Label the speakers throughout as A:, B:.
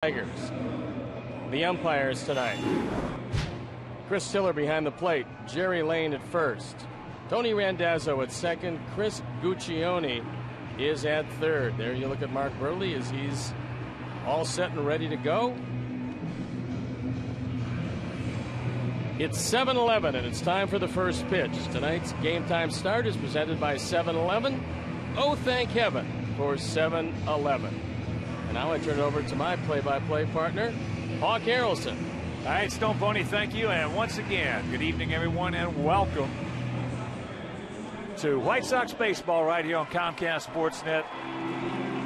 A: Tigers. The umpires tonight: Chris Tiller behind the plate, Jerry Lane at first, Tony Randazzo at second, Chris Guccione is at third. There you look at Mark Buehrle as he's all set and ready to go. It's 7-11 and it's time for the first pitch. Tonight's game time start is presented by 7-Eleven. Oh, thank heaven for 7-Eleven. And now I turn it over to my play-by-play partner, Hawk Harrelson.
B: All right, Stone Pony, thank you. And once again, good evening, everyone, and welcome to White Sox baseball right here on Comcast Sportsnet.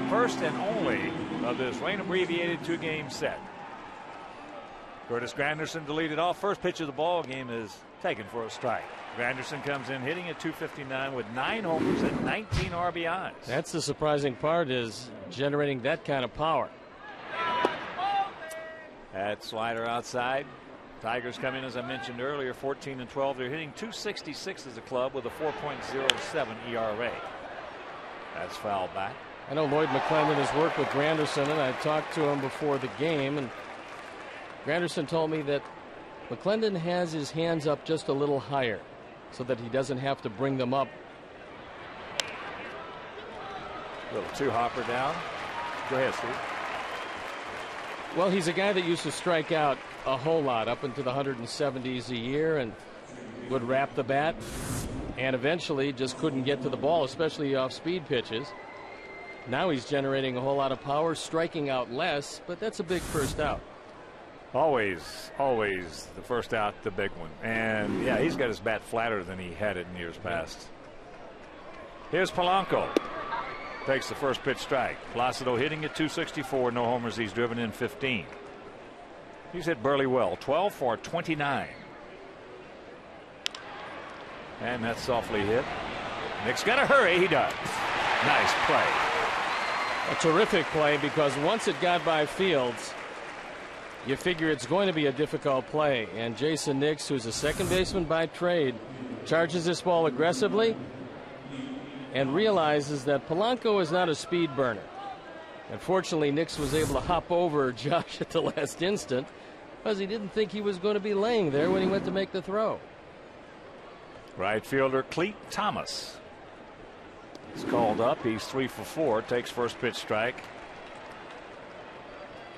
B: First and only of this rain-abbreviated two-game set. Curtis Granderson to lead it off. First pitch of the ball game is taken for a strike. Granderson comes in hitting at .259 with 9 homers and 19 RBIs.
A: That's the surprising part, is generating that kind of power.
B: That slider outside. Tigers come in, as I mentioned earlier, 14-12. They're hitting .266 as a club with a 4.07 ERA. That's fouled back.
A: I know Lloyd McClendon has worked with Granderson, and I talked to him before the game, and Granderson told me that McClendon has his hands up just a little higher so that he doesn't have to bring them up.
B: A little two-hopper down. Go ahead, Steve.
A: Well, he's a guy that used to strike out a whole lot, up into the 170s a year, and would wrap the bat, and eventually just couldn't get to the ball, especially off speed pitches. Now he's generating a whole lot of power, striking out less, but that's a big first out.
B: Always the first out, the big one. And yeah, he's got his bat flatter than he had it in years past. Here's Polanco. Takes the first pitch strike. Placido hitting at .264, no homers. He's driven in 15. He's hit Buehrle well, 12 for 29. And that's softly hit. Nick's got to hurry. He does. Nice play.
A: A terrific play, because once it got by Fields, you figure it's going to be a difficult play. And Jason Nix, who's a second baseman by trade, charges this ball aggressively and realizes that Polanco is not a speed burner. Unfortunately, Nix was able to hop over Josh at the last instant because he didn't think he was going to be laying there when he went to make the throw.
B: Right fielder Cleet Thomas is called up. He's 3 for 4. Takes first pitch strike.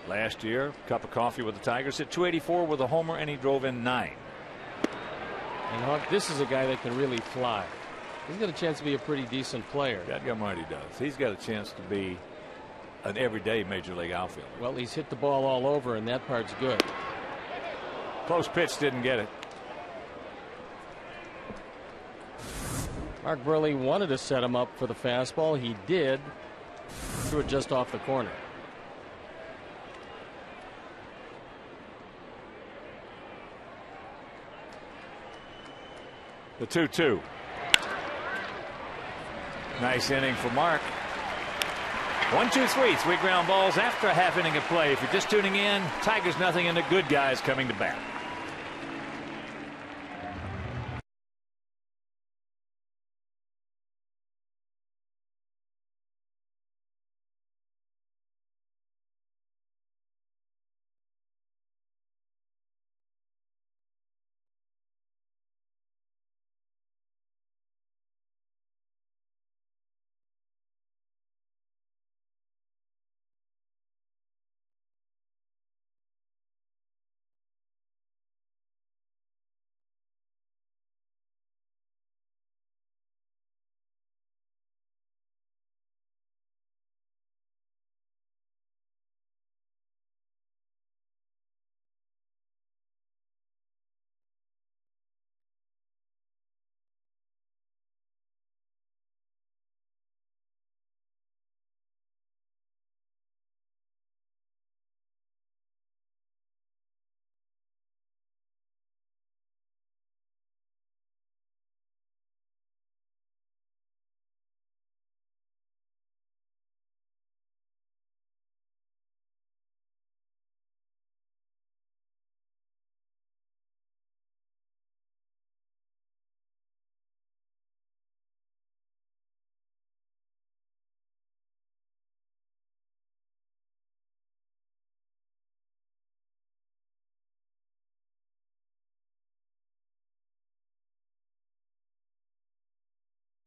B: Last year, cup of coffee with the Tigers, hit .284 with a homer, and he drove in 9.
A: And Hawk, this is a guy that can really fly. He's got a chance to be a pretty decent player.
B: Goddamn right he does. He's got a chance to be an everyday major league outfielder.
A: Well, he's hit the ball all over, and that part's good.
B: Close pitch, didn't get it.
A: Mark Buehrle wanted to set him up for the fastball. He did. Threw it just off the corner.
B: The 2-2. Nice inning for Mark. 1, 2, 3. 3 ground balls after a half inning of play. If you're just tuning in, Tigers nothing, and the good guys coming to bat.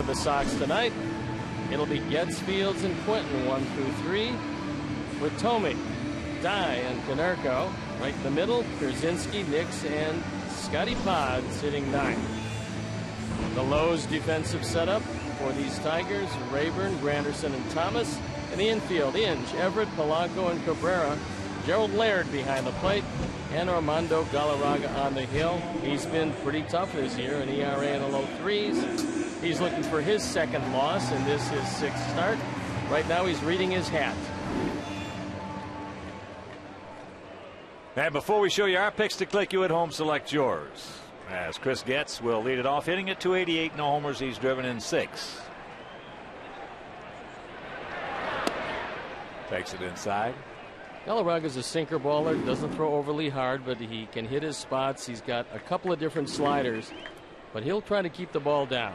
A: the Sox tonight. It'll be Getz, Fields, and Quentin 1 through 3, with Tomey, Dye, and Konerko right in the middle. Pierzynski, Nix, and Scotty Pod sitting 9. The Lowe's defensive setup for these Tigers: Rayburn, Granderson, and Thomas. In the infield, Inge, Everett, Polanco, and Cabrera. Gerald Laird behind the plate, and Armando Galarraga on the hill. He's been pretty tough this year, an ERA in the low 3s. He's looking for his second loss, and this his 6th start. Right now he's reading his hat.
B: And before we show you our picks to click, you at home select yours. As Chris Getz will lead it off, hitting at .288, no homers. He's driven in 6. Takes it inside.
A: Galarraga's a sinker baller, doesn't throw overly hard, but he can hit his spots. He's got a couple of different sliders, but he'll try to keep the ball down.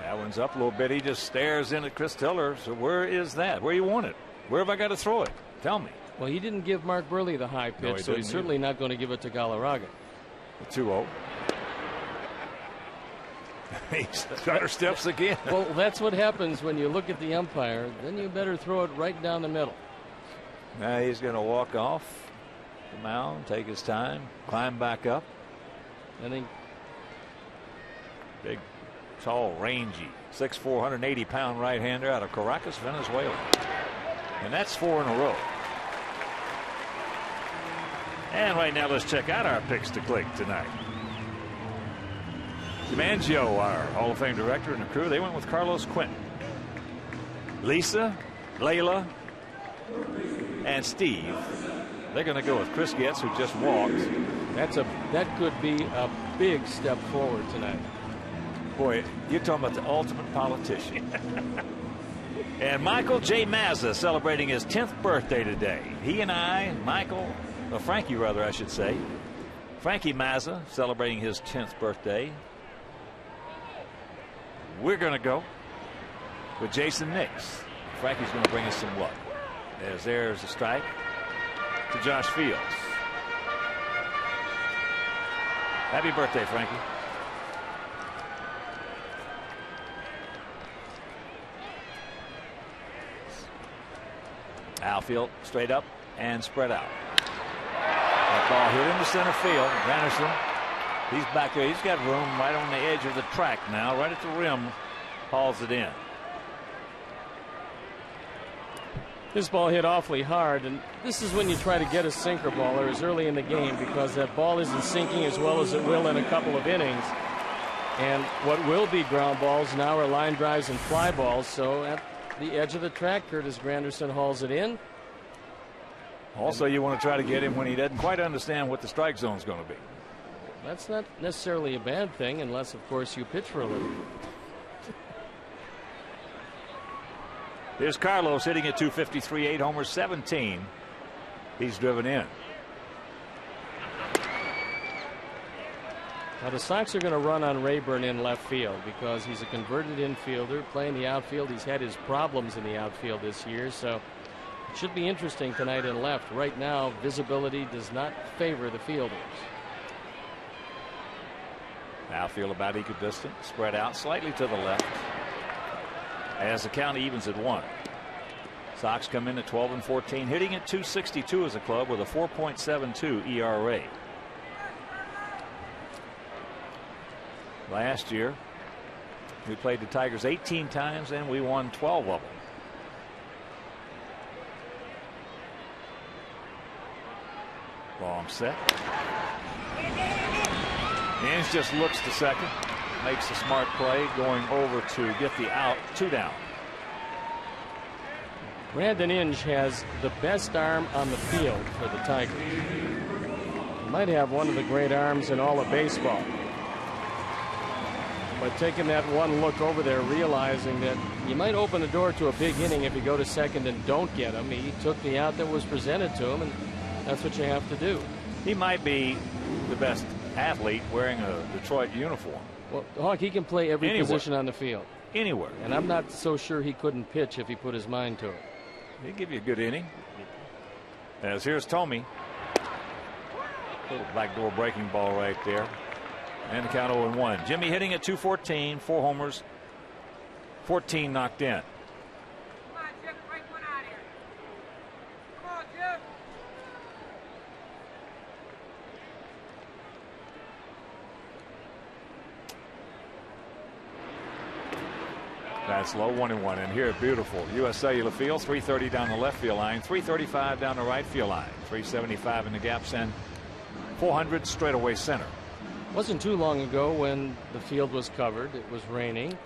B: That one's up a little bit. He just stares in at Chris Tiller. So where is that? Where you want it? Where have I got to throw it? Tell me.
A: Well, he didn't give Mark Buehrle the high pitch, so he's certainly not going to give it to Galarraga.
B: The 2-0. He stutter steps again.
A: Well, that's what happens when you look at the umpire. Then you better throw it right down the middle.
B: Now he's going to walk off the mound, take his time, climb back up.
A: And then
B: big, tall, rangy, 6'4", 180-pound right-hander out of Caracas, Venezuela. And that's 4 in a row. And right now, let's check out our picks to click tonight. DiMangio, our Hall of Fame director, and the crew, they went with Carlos Quentin. Lisa, Layla, and Steve, they're going to go with Chris Getz, who just walked.
A: That could be a big step forward tonight.
B: Boy, you're talking about the ultimate politician. And Michael J. Mazza celebrating his 10th birthday today. He and I, Frankie rather, I should say. Frankie Mazza celebrating his 10th birthday. We're going to go with Jason Nix. Frankie's going to bring us some luck. As there's a strike to Josh Fields. Happy birthday, Frankie. Outfield straight up and spread out. That ball hit into center field. Granderson, he's back there. He's got room right on the edge of the track now, right at the rim. Hauls it in.
A: This ball hit awfully hard, and this is when you try to get a sinker baller as early in the game, because that ball isn't sinking as well as it will in a couple of innings. And what will be ground balls now are line drives and fly balls. So at the edge of the track, Curtis Granderson hauls it in.
B: Also, you want to try to get him when he doesn't quite understand what the strike zone is going to be.
A: That's not necessarily a bad thing, unless, of course, you pitch for a living.
B: Here's Carlos hitting at .253, 8 homers, 17. He's driven in.
A: Now the Sox are going to run on Rayburn in left field because he's a converted infielder playing the outfield. He's had his problems in the outfield this year, so it should be interesting tonight in left. Right now, visibility does not favor the fielders.
B: Outfield about equidistant, spread out slightly to the left. As the count evens at 1. Sox come in at 12-14, hitting at .262 as a club with a 4.72 ERA. Last year, we played the Tigers 18 times and we won 12 of them. Long set. Inge just looks to second. Makes a smart play going over to get the out. 2 down.
A: Brandon Inge has the best arm on the field for the Tigers. He might have one of the great arms in all of baseball. But taking that one look over there, realizing that you might open the door to a big inning if you go to second and don't get him. He took the out that was presented to him, and that's what you have to do.
B: He might be the best athlete wearing a Detroit uniform.
A: Well, Hawk, he can play every position on the field.
B: Anywhere.
A: And I'm not so sure he couldn't pitch if he put his mind to it.
B: He'd give you a good inning. As here's Tomey. Little backdoor breaking ball right there. And the count 0-1. Jimmy hitting at .214, 4 homers, 14 knocked in. That's low, 1-1. And here, beautiful U.S. Cellular Field, 330 down the left field line, 335 down the right field line, 375 in the gaps, and 400 straightaway center.
A: Wasn't too long ago when the field was covered. It was raining.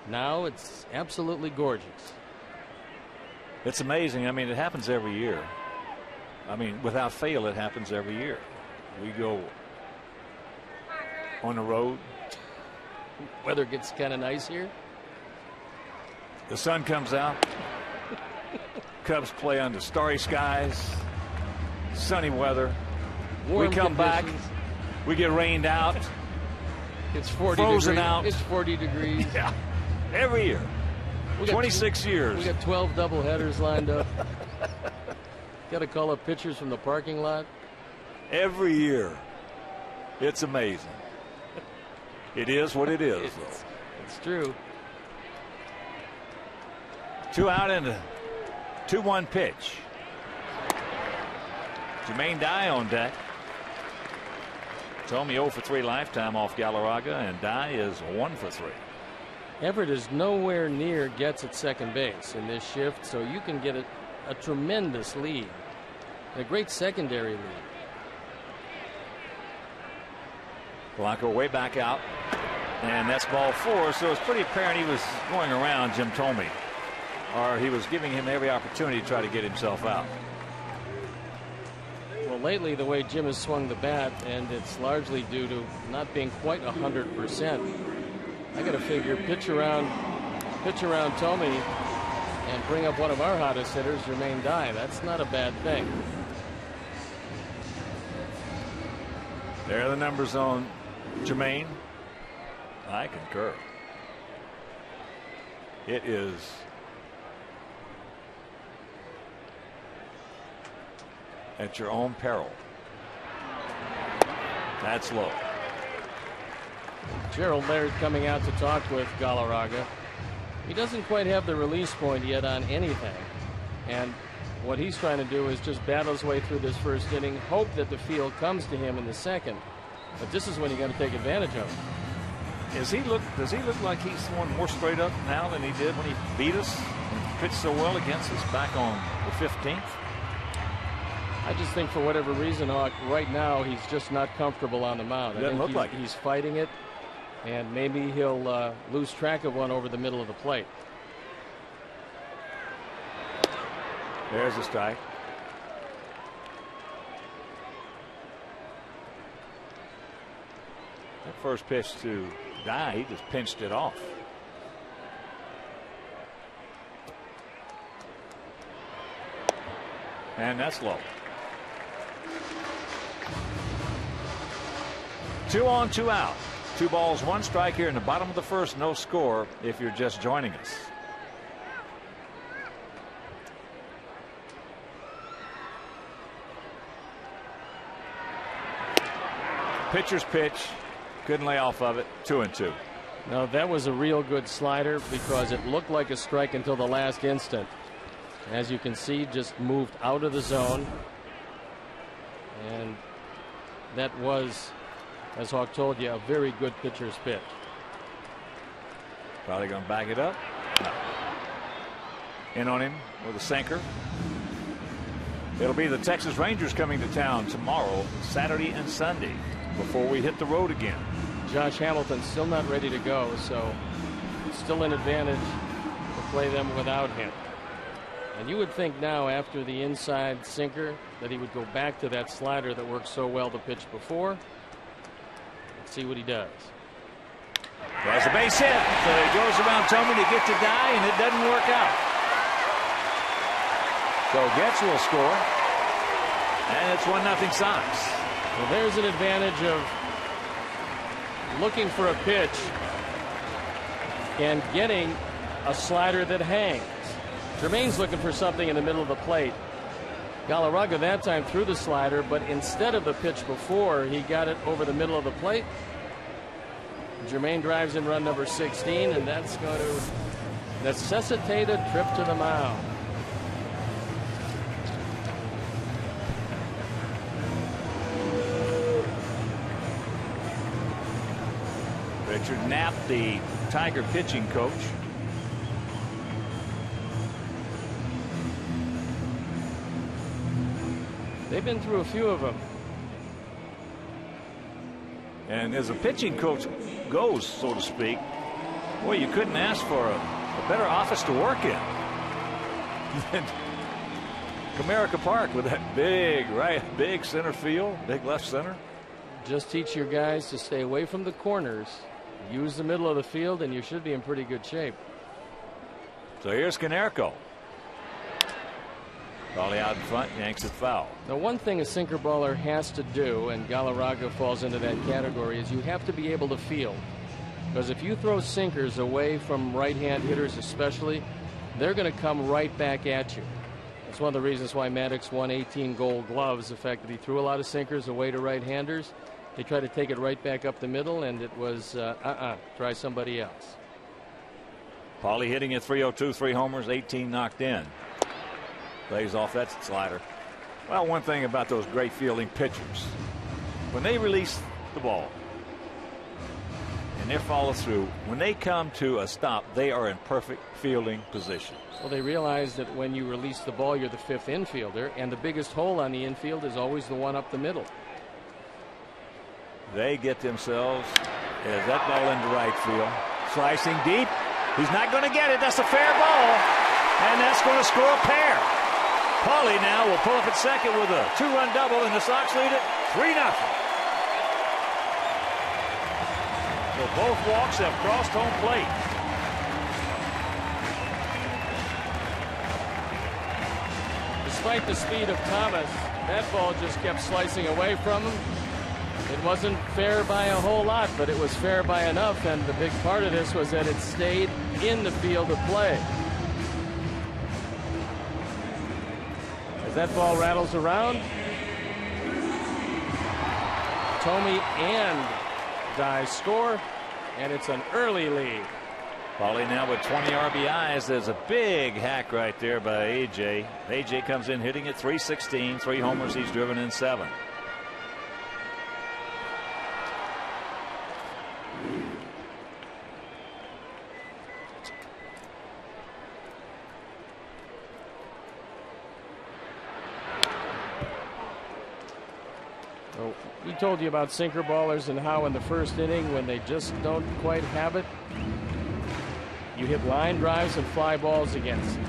A: Now it's absolutely gorgeous.
B: It's amazing. I mean, it happens every year. I mean, without fail, it happens every year. We go on the road.
A: Weather gets kind of nice here.
B: The sun comes out. Cubs play under starry skies, sunny weather.
A: Warm
B: we come
A: conditions.
B: back. We get rained out.
A: It's 40
B: frozen
A: degrees.
B: out.
A: It's 40 degrees.
B: Yeah, every year. 26 years.
A: We got 12 double headers lined up. Got to call up pitchers from the parking lot.
B: Every year. It's amazing. It is what it is.
A: It's true.
B: 2 out and a 2-1 pitch. Jermaine Dye on deck. Tommy 0 for 3 lifetime off Galarraga, and Dye is 1 for 3.
A: Everett is nowhere near gets at second base in this shift, so you can get a tremendous lead, a great secondary lead.
B: Blanco way back out, and that's ball 4, so it's pretty apparent he was going around Jim Thome, or he was giving him every opportunity to try to get himself out.
A: Well, lately the way Jim has swung the bat, and it's largely due to not being quite 100%. I got to figure pitch around Thome and bring up one of our hottest hitters, Jermaine Dye. That's not a bad thing.
B: There are the numbers on Jermaine. I concur. It is at your own peril. That's low.
A: Gerald Laird coming out to talk with Galarraga. He doesn't quite have the release point yet on anything, and what he's trying to do is just battle his way through this first inning, hope that the field comes to him in the second. But this is when you got to take advantage of him.
B: Does he look like he's throwing more straight up now than he did when he beat us and pitched so well against us back on the 15th?
A: I just think for whatever reason, Hawk, right now he's just not comfortable on the mound. I think he's fighting it, and maybe he'll lose track of one over the middle of the plate.
B: There's a strike. That first pitch to Dye, he just pinched it off. And that's low. 2 on, 2 out. 2 balls, 1 strike here in the bottom of the first. No score if you're just joining us. Pitcher's pitch. Couldn't lay off of it. 2-2.
A: No, that was a real good slider because it looked like a strike until the last instant. As you can see, just moved out of the zone. And that was, as Hawk told you, a very good pitcher's pitch.
B: Probably going to back it up. No. In on him with a sinker. It'll be the Texas Rangers coming to town tomorrow, Saturday and Sunday, before we hit the road again.
A: Josh Hamilton's still not ready to go, so still an advantage to play them without him. And you would think now, after the inside sinker, that he would go back to that slider that worked so well the pitch before. Let's see what he does.
B: There's a base hit. So he goes around Thome to get to Dye, and it doesn't work out. So Getz will score. And it's 1-0 Sox.
A: Well, there's an advantage of looking for a pitch and getting a slider that hangs. Jermaine's looking for something in the middle of the plate. Galarraga that time threw the slider, but instead of the pitch before, he got it over the middle of the plate. Jermaine drives in run number 16, and that's going to necessitate a trip to the mound.
B: Richard Knapp, the Tiger pitching coach.
A: They've been through a few of them.
B: And as a pitching coach goes, so to speak, boy, you couldn't ask for a better office to work in than Comerica Park with that big center field, big left center.
A: Just teach your guys to stay away from the corners, use the middle of the field, and you should be in pretty good shape.
B: So here's Konerko. Volley out in front, yanks it foul.
A: Now, one thing a sinker baller has to do, and Galarraga falls into that category, is you have to be able to field. Because if you throw sinkers away from right-hand hitters especially, they're going to come right back at you. That's one of the reasons why Maddox won 18 gold gloves, the fact that he threw a lot of sinkers away to right-handers. They tried to take it right back up the middle, and it was, try somebody else.
B: Paulie hitting at .302, 3 homers, 18 knocked in. Lays off that slider. Well, one thing about those great fielding pitchers, when they release the ball and they follow through, when they come to a stop, they are in perfect fielding position.
A: Well, they realize that when you release the ball, you're the 5th infielder, and the biggest hole on the infield is always the one up the middle.
B: They get themselves as that ball into right field. Slicing deep. He's not going to get it. That's a fair ball. And that's going to score a pair. Paulie now will pull up at second with a 2-run double, and the Sox lead it 3-0. So both walks have crossed home plate.
A: Despite the speed of Thomas, that ball just kept slicing away from him. It wasn't fair by a whole lot, but it was fair by enough, and the big part of this was that it stayed in the field of play. As that ball rattles around, Thome and Dye score, and it's an early lead.
B: Paulie now with 20 RBIs. There's a big hack right there by AJ. AJ comes in hitting at .316, 3 homers. He's driven in 7.
A: We told you about sinker ballers and how in the first inning, when they just don't quite have it, you hit line drives and fly balls against him.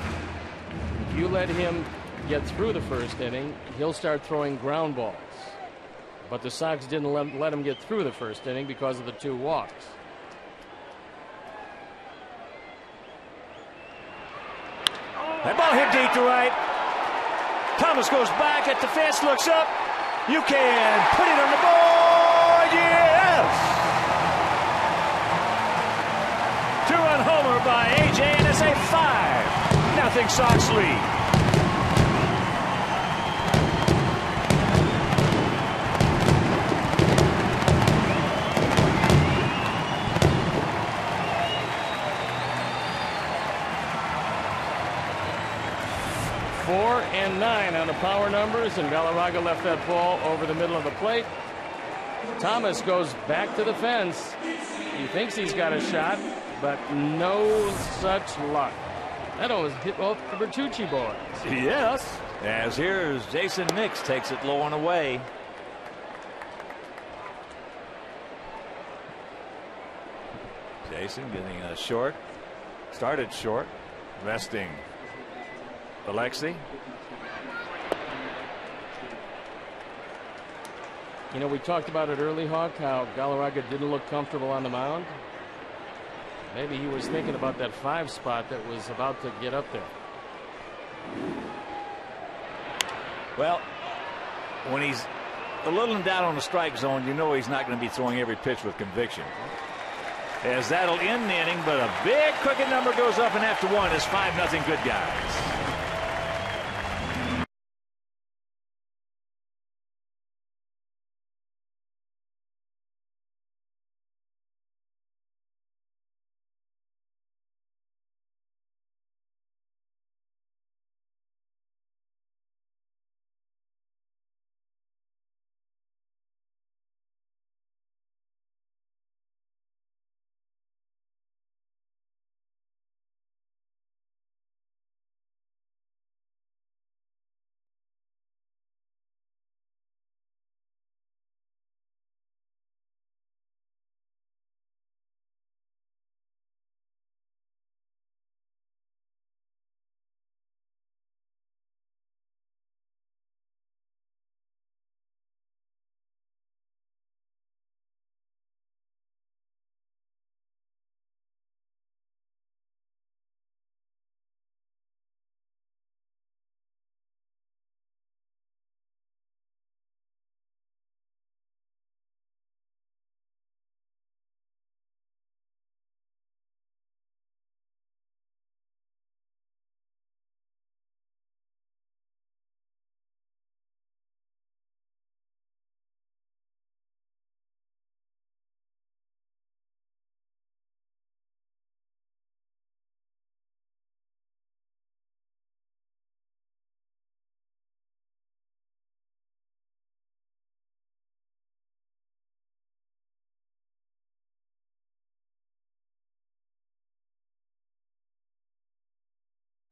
A: If you let him get through the first inning, he'll start throwing ground balls. But the Sox didn't let him get through the first inning because of the 2 walks.
B: That ball hit deep to right. Thomas goes back at the fence, looks up. You can put it on the board. Yes! 2-run homer by AJ, and it's a 5-0 Sox lead.
A: And 9 on the power numbers, and Galarraga left that ball over the middle of the plate. Thomas goes back to the fence. He thinks he's got a shot, but no such luck. That almost hit both the Bertucci boys.
B: Yes. As here's Jason Nix, takes it low and away. Jason getting a short. Started short. Resting Alexi.
A: You know, we talked about it early, Hawk, how Galarraga didn't look comfortable on the mound. Maybe he was thinking about that 5 spot that was about to get up there.
B: Well, when he's a little in doubt on the strike zone, you know he's not going to be throwing every pitch with conviction. As that'll end the inning, but a big crooked number goes up, and after 1 is 5-0 good guys.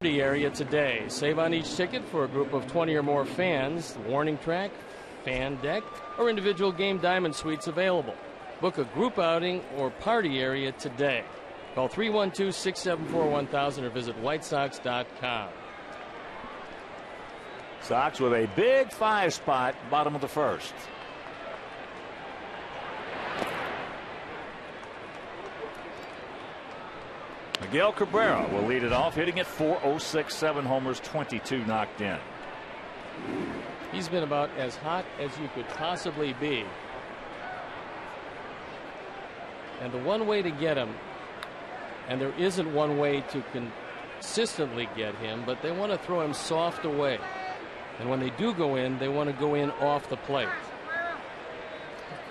A: area today. Save on each ticket for a group of 20 or more fans. The warning track, fan deck, or individual game diamond suites available. Book a group outing or party area today. Call 312-674-1000 or visit whitesox.com.
B: Sox with a big 5 spot, bottom of the first. Miguel Cabrera will lead it off, hitting at .406, 7 homers, 22 knocked in.
A: He's been about as hot as you could possibly be. And the one way to get him, and there isn't one way to consistently get him, but they want to throw him soft away. And when they do go in, they want to go in off the plate.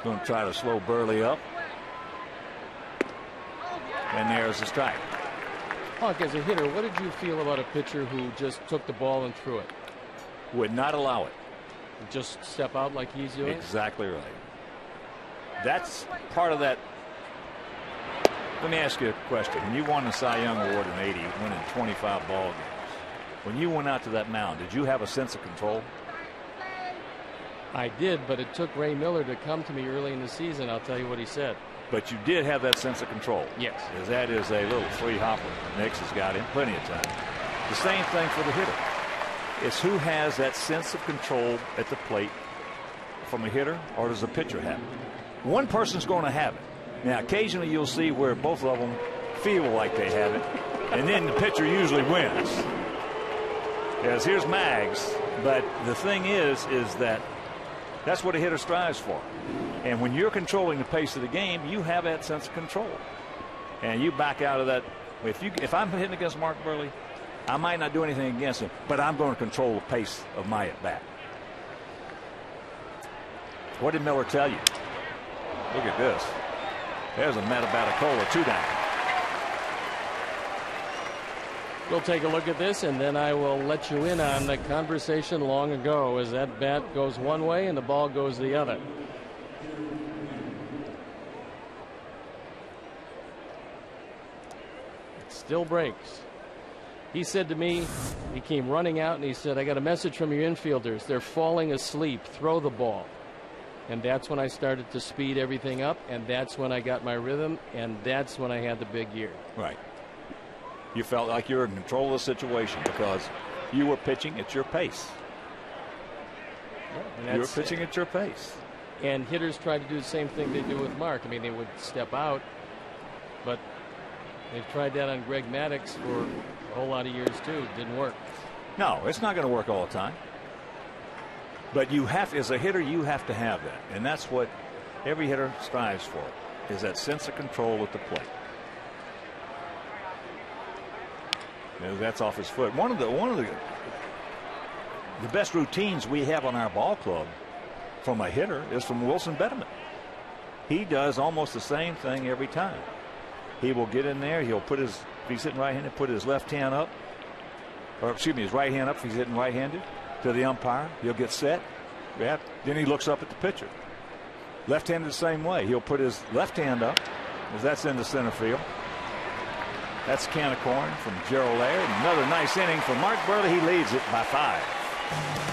B: Going to try to slow Buehrle up. And there's the strike.
A: Hawk, as a hitter, what did you feel about a pitcher who just took the ball and threw it?
B: Would not allow it.
A: Just step out like he's doing?
B: Exactly right. That's part of that. Let me ask you a question. When you won the Cy Young Award in '80, winning 25 ball games, when you went out to that mound, did you have a sense of control?
A: I did, but it took Ray Miller to come to me early in the season. I'll tell you what he said.
B: But you did have that sense of control.
A: Yes.
B: Because that is a little free hopper. Nix has got him plenty of time. The same thing for the hitter. It's who has that sense of control at the plate from a hitter, or does the pitcher have it? One person's going to have it. Now, occasionally you'll see where both of them feel like they have it, and then the pitcher usually wins. Yes, here's Mags, but the thing is that that's what a hitter strives for. And when you're controlling the pace of the game, you have that sense of control. And you back out of that. If I'm hitting against Mark Buehrle, I might not do anything against him, but I'm going to control the pace of my at-bat. What did Miller tell you? Look at this. There's a Metabaticola, 2 down.
A: We'll take a look at this, and then I will let you in on the conversation long ago as that bat goes one way and the ball goes the other. It still breaks. He said to me, he came running out and he said, I got a message from your infielders. They're falling asleep. Throw the ball. And that's when I started to speed everything up, and that's when I got my rhythm, and that's when I had the big year.
B: Right. You felt like you were in control of the situation because you were pitching at your pace.
A: Yeah,
B: you were pitching at your pace.
A: And hitters try to do the same thing they do with Mark. I mean, they would step out, but they've tried that on Greg Maddux for a whole lot of years too. It didn't work.
B: No, it's not going to work all the time. But you have, as a hitter, you have to have that, and that's what every hitter strives for: is that sense of control at the plate. That's off his foot. One of the best routines we have on our ball club from a hitter is from Wilson Betterman. He does almost the same thing every time. He will get in there. He'll put his, if he's hitting right-handed, put his left hand up, or excuse me, his right hand up if he's hitting right-handed, to the umpire. He'll get set. Yeah. Then he looks up at the pitcher. Left-handed the same way. He'll put his left hand up, as that's into center field. That's a can of corn from Gerald Laird. Another nice inning for Mark Buehrle. He leads it by 5.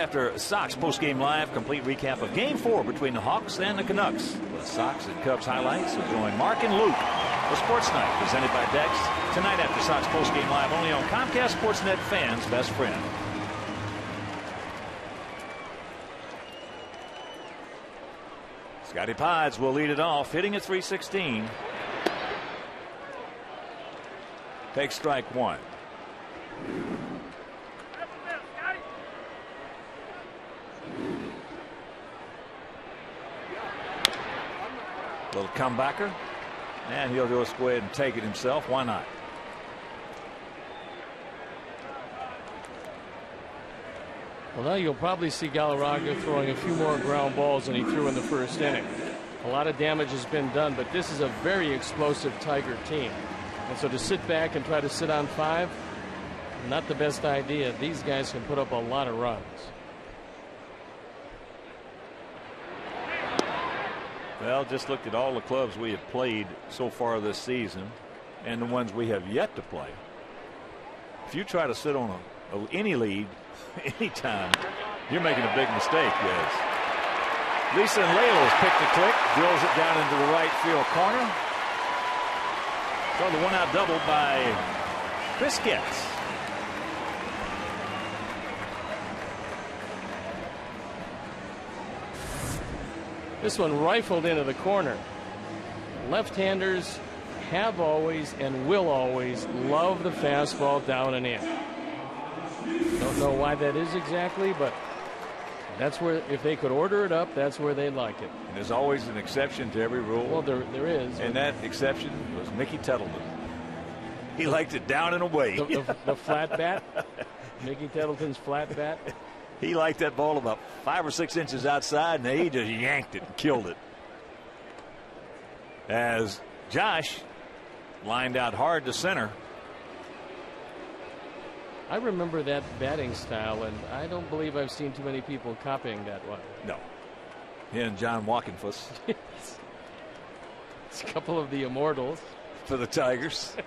B: after Sox postgame live. Complete recap of Game 4 between the Hawks and the Canucks. With Sox and Cubs highlights. So join Mark and Luke for Sports Night presented by Dex. Tonight after Sox postgame live only on Comcast Sportsnet, fans' best friend. Scotty Pides will lead it off, hitting at .316. Takes strike one. Little comebacker. And he'll just go ahead and take it himself. Why not?
A: Well, now you'll probably see Galarraga throwing a few more ground balls than he threw in the first inning. A lot of damage has been done, but this is a very explosive Tiger team. And so to sit back and try to sit on 5, not the best idea. These guys can put up a lot of runs.
B: Well, just looked at all the clubs we have played so far this season and the ones we have yet to play. If you try to sit on any lead anytime, you're making a big mistake, guys. Lisa and Layla has picked the click, drills it down into the right field corner. So the one out double by Chris Getz.
A: This one rifled into the corner. Left-handers have always and will always love the fastball down and in. Don't know why that is exactly, but that's where, if they could order it up, that's where they'd like it.
B: And there's always an exception to every rule.
A: Well, there is.
B: And that exception was Mickey Tettleton. He liked it down and away.
A: The flat bat? Mickey Tettleton's flat bat?
B: He liked that ball about 5 or 6 inches outside, and he just yanked it and killed it. As Josh lined out hard to center.
A: I remember that batting style, and I don't believe I've seen too many people copying that one.
B: No. He and John Walkenfuss.
A: It's a couple of the immortals.
B: For the Tigers.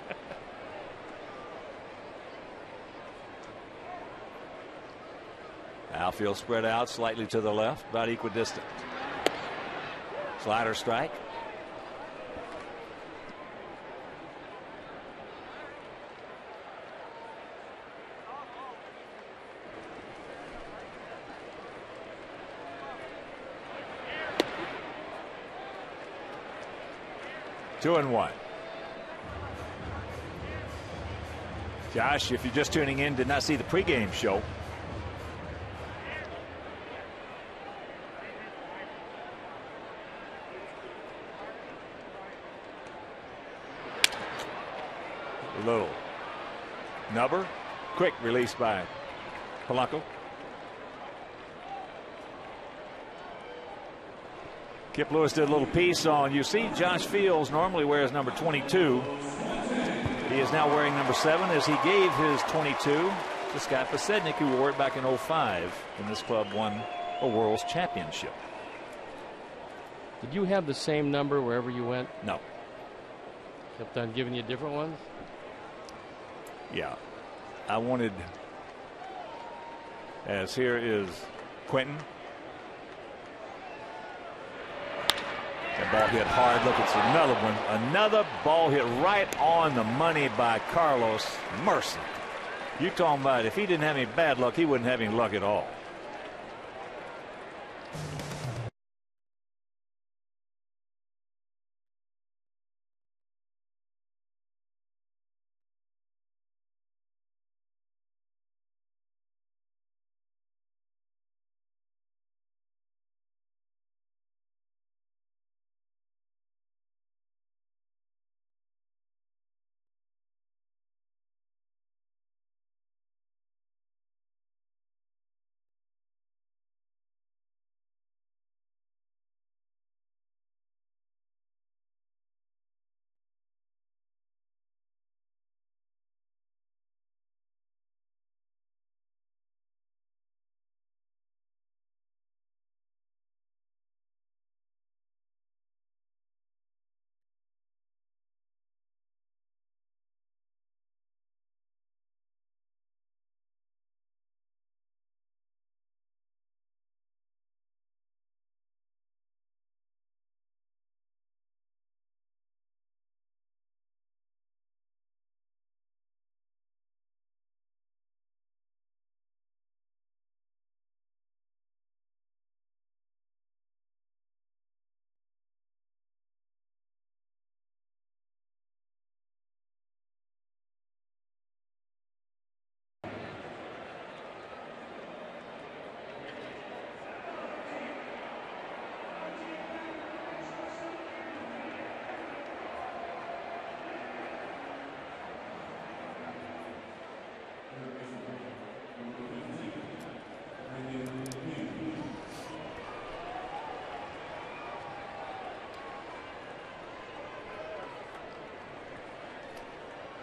B: Outfield spread out slightly to the left, about equidistant. Slider strike. Two and one. Josh, if you're just tuning in, did not see the pregame show. Little nubber, quick release by Polanco. Kip Lewis did a little piece on, you see Josh Fields normally wears number 22. He is now wearing number 7 as he gave his 22 to Scott Posednik, who wore it back in 05 when this club won a World's Championship.
A: Did you have the same number wherever you went?
B: No.
A: Kept on giving you different ones?
B: Yeah. I wanted, as here is Quentin. That ball hit hard. Look, it's another one. Another ball hit right on the money by Carlos. Mercy. You talking about if he didn't have any bad luck, he wouldn't have any luck at all.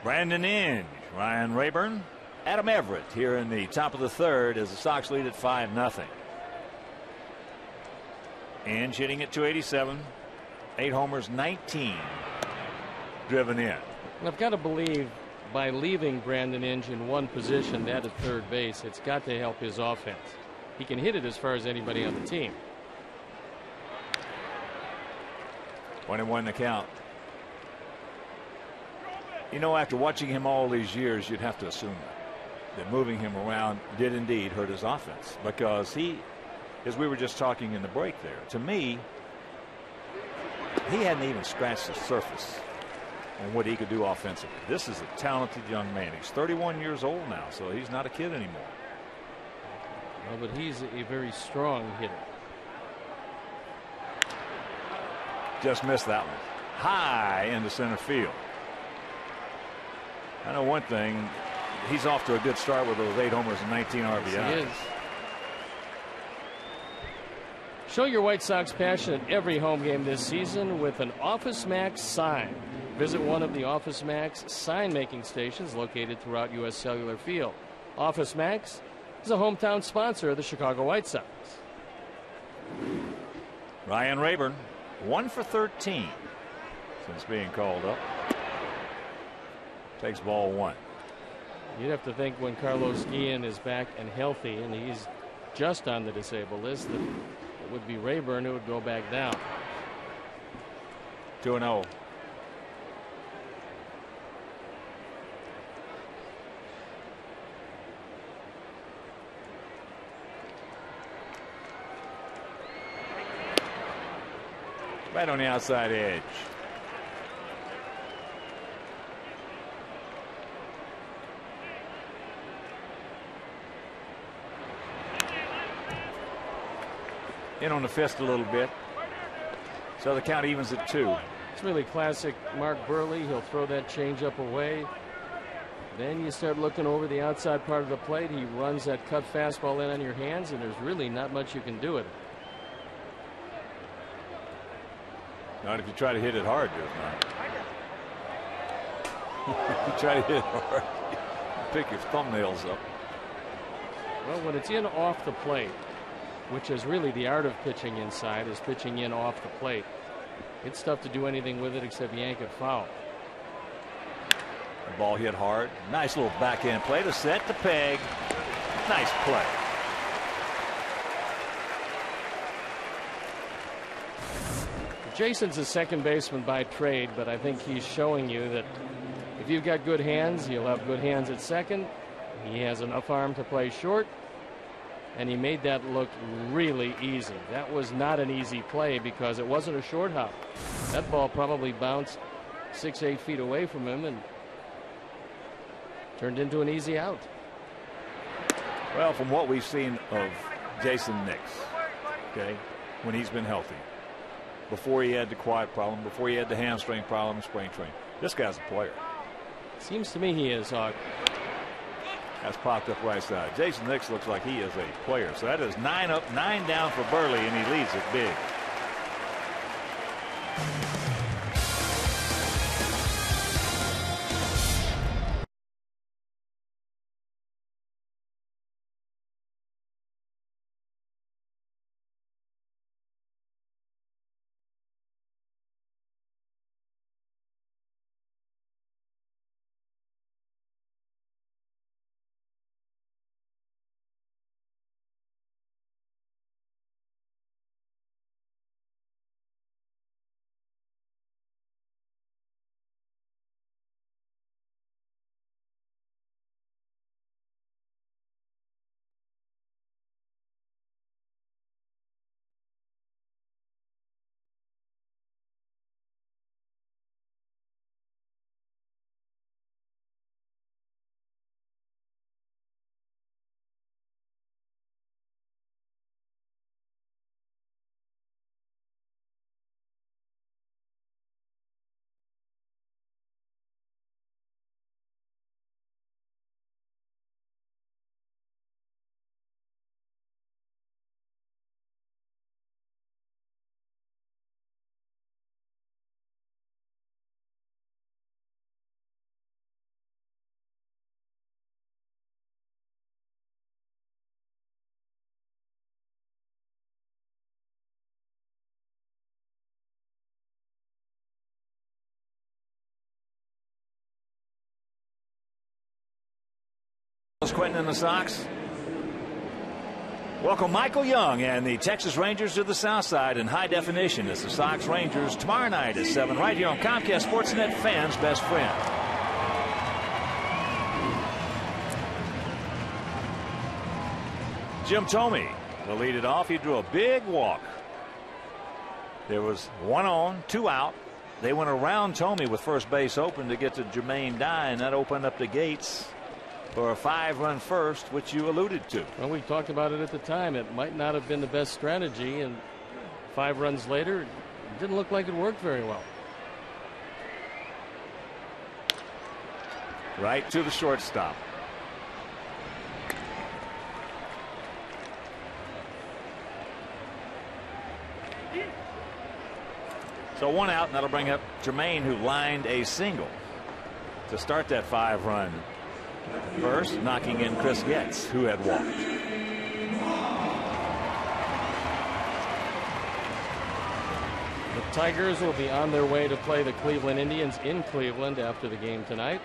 B: Brandon Inge, Ryan Rayburn, Adam Everett here in the top of the third as the Sox lead at 5-0. Inge hitting at 287, 8 homers, 19 driven in.
A: And I've got to believe by leaving Brandon Inge in one position, that at third base, it's got to help his offense. He can hit it as far as anybody on the team.
B: 21 the count. You know, after watching him all these years, you'd have to assume that moving him around did indeed hurt his offense, because he, as we were just talking in the break there, to me, he hadn't even scratched the surface on what he could do offensively. This is a talented young man. He's 31 years old now, so he's not a kid anymore.
A: Well, but he's a very strong hitter.
B: Just missed that one. High into center field. I know one thing. He's off to a good start with those 8 homers and 19 RBIs.
A: Yes, he is. Show your White Sox passion at every home game this season with an Office Max sign. Visit one of the Office Max sign making stations located throughout U.S. Cellular Field. Office Max is a hometown sponsor of the Chicago White Sox.
B: Ryan Rayburn, 1 for 13 since being called up. Takes ball 1.
A: You'd have to think when Carlos Guillen is back and healthy and he's just on the disabled list that it would be Rayburn who would go back down.
B: 2-0. Right on the outside edge. In on the fist a little bit. So the count evens at 2.
A: It's really classic Mark Buehrle. He'll throw that changeup away. Then you start looking over the outside part of the plate. He runs that cut fastball in on your hands, and there's really not much you can do with it.
B: Not if you try to hit it hard, there's not. You try to hit it hard, pick your thumbnails up.
A: Well, when it's in off the plate, which is really the art of pitching inside, is pitching in off the plate. It's tough to do anything with it except yank it foul.
B: The ball hit hard. Nice little backhand play to set the peg. Nice play.
A: Jason's a second baseman by trade, but I think he's showing you that if you've got good hands, you'll have good hands at second. He has enough arm to play short, and he made that look really easy. That was not an easy play because it wasn't a short hop. That ball probably bounced 6-8 feet away from him and turned into an easy out.
B: Well, from what we've seen of Jason Nix, okay, when he's been healthy, before he had the quad problem, before he had the hamstring problem, spring training, this guy's a player.
A: Seems to me he is, Hawk.
B: That's popped up right side. Jason Nix looks like he is a player. So that is 9 up, 9 down for Buehrle, and he leads it big. Quentin and the Sox. Welcome Michael Young and the Texas Rangers to the South Side in high definition. It's the Sox Rangers tomorrow night at 7 right here on Comcast Sportsnet, fans' best friend. Jim Thome will lead it off. He drew a big walk. There was 1 on, 2 out. They went around Thome with first base open to get to Jermaine Dye, and that opened up the gates for a 5-run first, which you alluded to.
A: Well, we talked about it at the time. It might not have been the best strategy, and 5 runs later, it didn't look like it worked very well.
B: Right to the shortstop. So 1 out, and that'll bring up Jermaine, who lined a single to start that 5-run first, knocking in Chris Getz, who had walked.
A: The Tigers will be on their way to play the Cleveland Indians in Cleveland after the game tonight.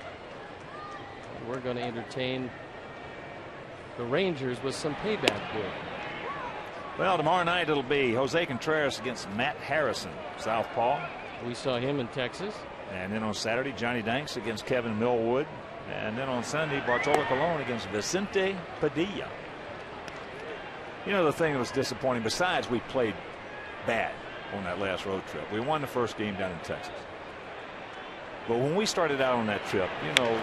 A: And we're going to entertain the Rangers with some payback here.
B: Well, tomorrow night it'll be Jose Contreras against Matt Harrison, southpaw.
A: We saw him in Texas.
B: And then on Saturday, Johnny Danks against Kevin Millwood. And then on Sunday, Bartolo Colon against Vicente Padilla. You know, the thing that was disappointing, besides we played bad on that last road trip. We won the first game down in Texas. But when we started out on that trip, you know,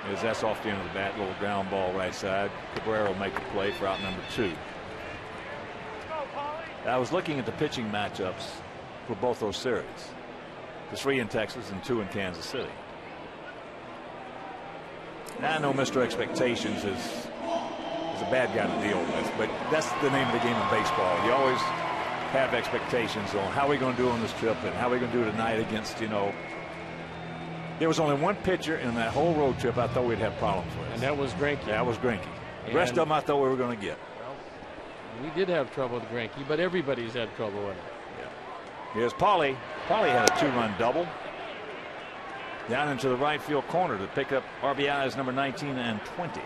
B: as that's off the end of the bat, little ground ball right side, Cabrera will make the play for out number 2. I was looking at the pitching matchups for both those series. The 3 in Texas and 2 in Kansas City. Now, I know Mr. Expectations is a bad guy to deal with, but that's the name of the game of baseball. You always have expectations on how we're going to do on this trip and how we're going to do tonight against, you know. There was only one pitcher in that whole road trip I thought we'd have problems with.
A: And that was Greinke.
B: That was Greinke. The rest of them I thought we were going to get.
A: We did have trouble with Greinke, but everybody's had trouble with him.
B: Yeah. Here's Paulie. Paulie had a 2-run double down into the right field corner to pick up RBIs number 19 and 20.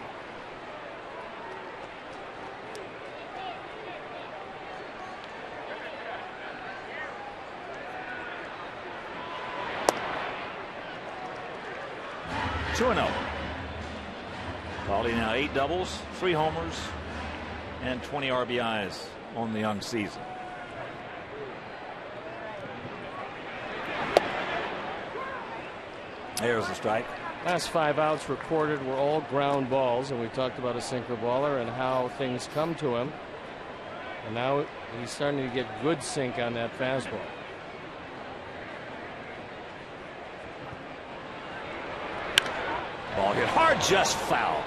B: Two and 0. Paulie now 8 doubles, 3 homers, and 20 RBIs on the young season. There's the strike.
A: Last 5 outs recorded were all ground balls, and we talked about a sinker baller and how things come to him. And now he's starting to get good sink on that fastball.
B: Ball hit hard, just foul.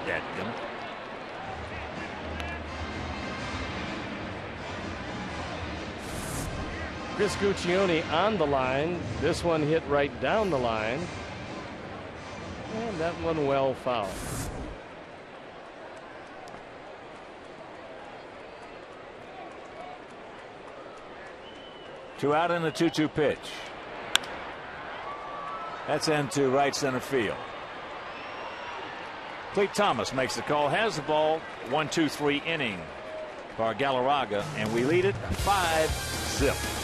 A: Chris Guccione on the line. This one hit right down the line. And that one well fouled.
B: Two out in the 2-2 pitch. That's into right center field. Clete Thomas makes the call, has the ball. 1-2-3 inning for Galarraga, and we lead it 5-0.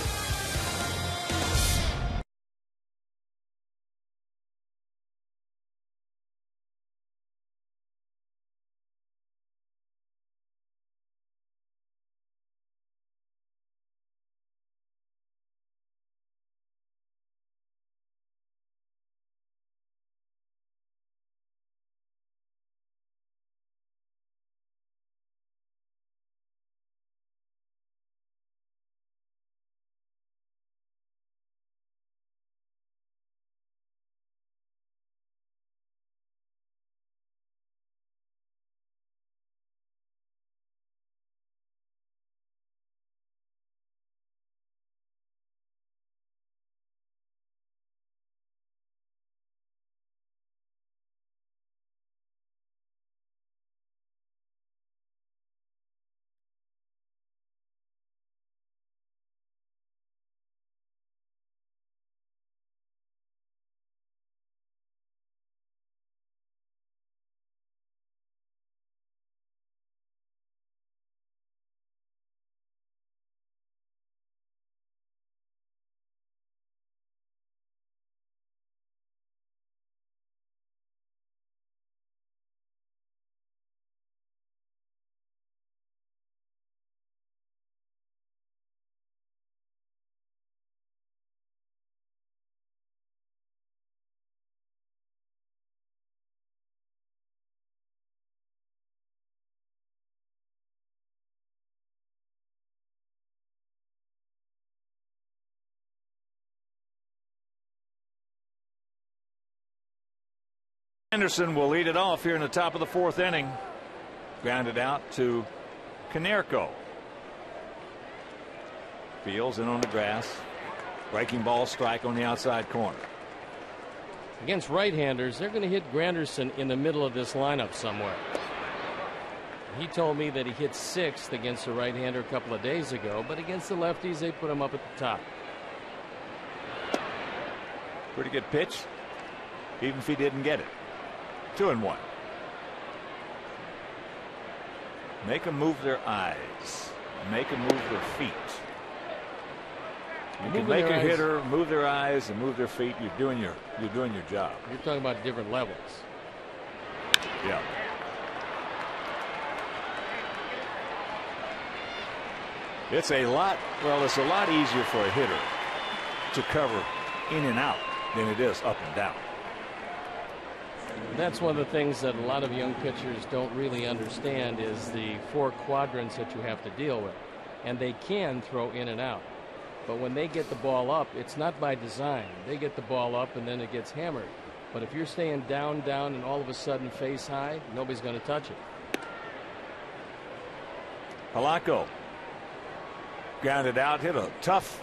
B: Anderson will lead it off here in the top of the 4th inning. Grounded out to Konerko. Fields in on the grass. Breaking ball, strike on the outside corner.
A: Against right-handers, they're going to hit Granderson in the middle of this lineup somewhere. He told me that he hit 6th against a right-hander a couple of days ago, but against the lefties, they put him up at the top.
B: Pretty good pitch, even if he didn't get it. 2-1. Make them move their eyes. Make them move their feet. You can make a hitter move their eyes and move their feet. You're doing your job.
A: You're talking about different levels.
B: Yeah. It's a lot easier for a hitter to cover in and out than it is up and down.
A: That's one of the things that a lot of young pitchers don't really understand is the 4 quadrants that you have to deal with. And they can throw in and out. But when they get the ball up, it's not by design. They get the ball up and then it gets hammered. But if you're staying down, and all of a sudden face high, nobody's going to touch it.
B: Polanco grounded out, hit a tough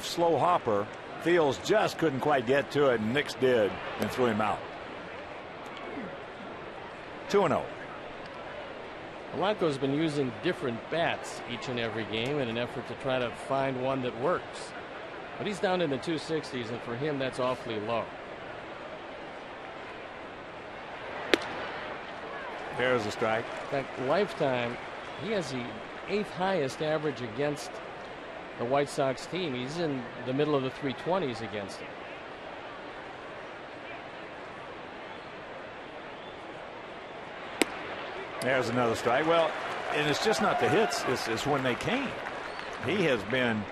B: slow hopper. Fields just couldn't quite get to it, and Nix did and threw him out. 2-0.
A: Polanco's been using different bats each and every game in an effort to try to find one that works. But he's down in the 260s, and for him, that's awfully low.
B: There's a strike.
A: In fact, lifetime, he has the 8th highest average against the White Sox team. He's in the middle of the 320s against them.
B: There's another strike. Well, and it's just not the hits, it's when they came. He has been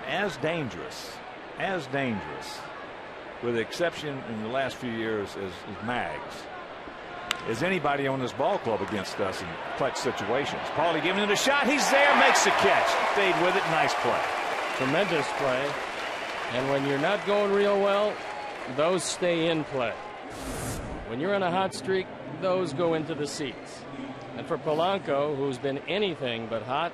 B: as dangerous, with the exception in the last few years as Mags, as anybody on this ball club against us in clutch situations. Paulie giving it a shot. He's there, makes the catch. Stayed with it. Nice play.
A: Tremendous play. And when you're not going real well, those stay in play. When you're on a hot streak, those go into the seats. And for Polanco, who's been anything but hot,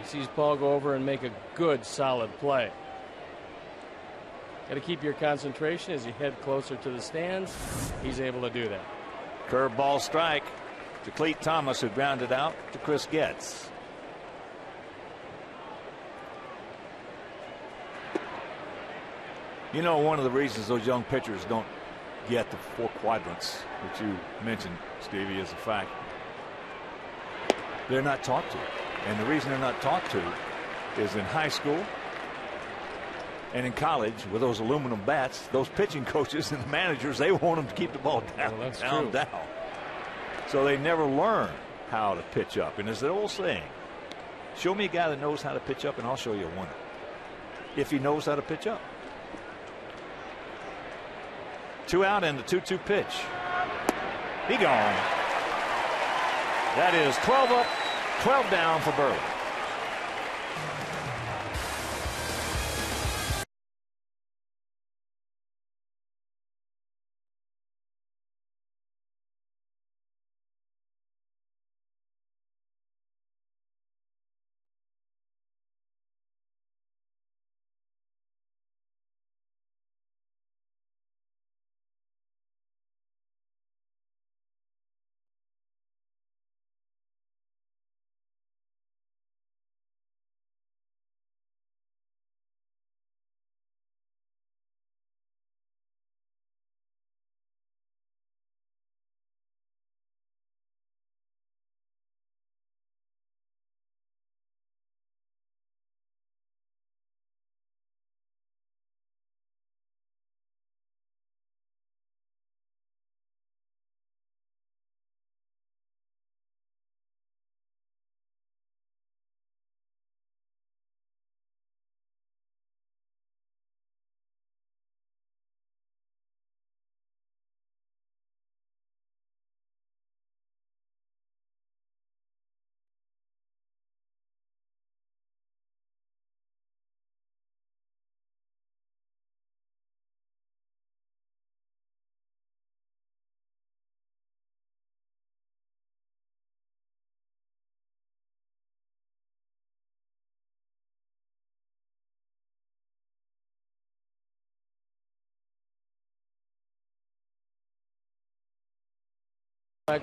A: he sees Paul go over and make a good, solid play. Got to keep your concentration as you head closer to the stands. He's able to do that.
B: Curveball strike to Cleat Thomas, who grounded out to Chris Getz. You know, one of the reasons those young pitchers don't get the 4 quadrants that you mentioned, Stevie, is the fact they're not taught to. And the reason they're not taught to is in high school and in college with those aluminum bats, those pitching coaches and the managers, they want them to keep the ball down, down. So they never learn how to pitch up. And as the old saying, show me a guy that knows how to pitch up and I'll show you a winner. If he knows how to pitch up. 2 out and the 2-2 pitch. He gone. That is 12 up, 12 down for Buehrle.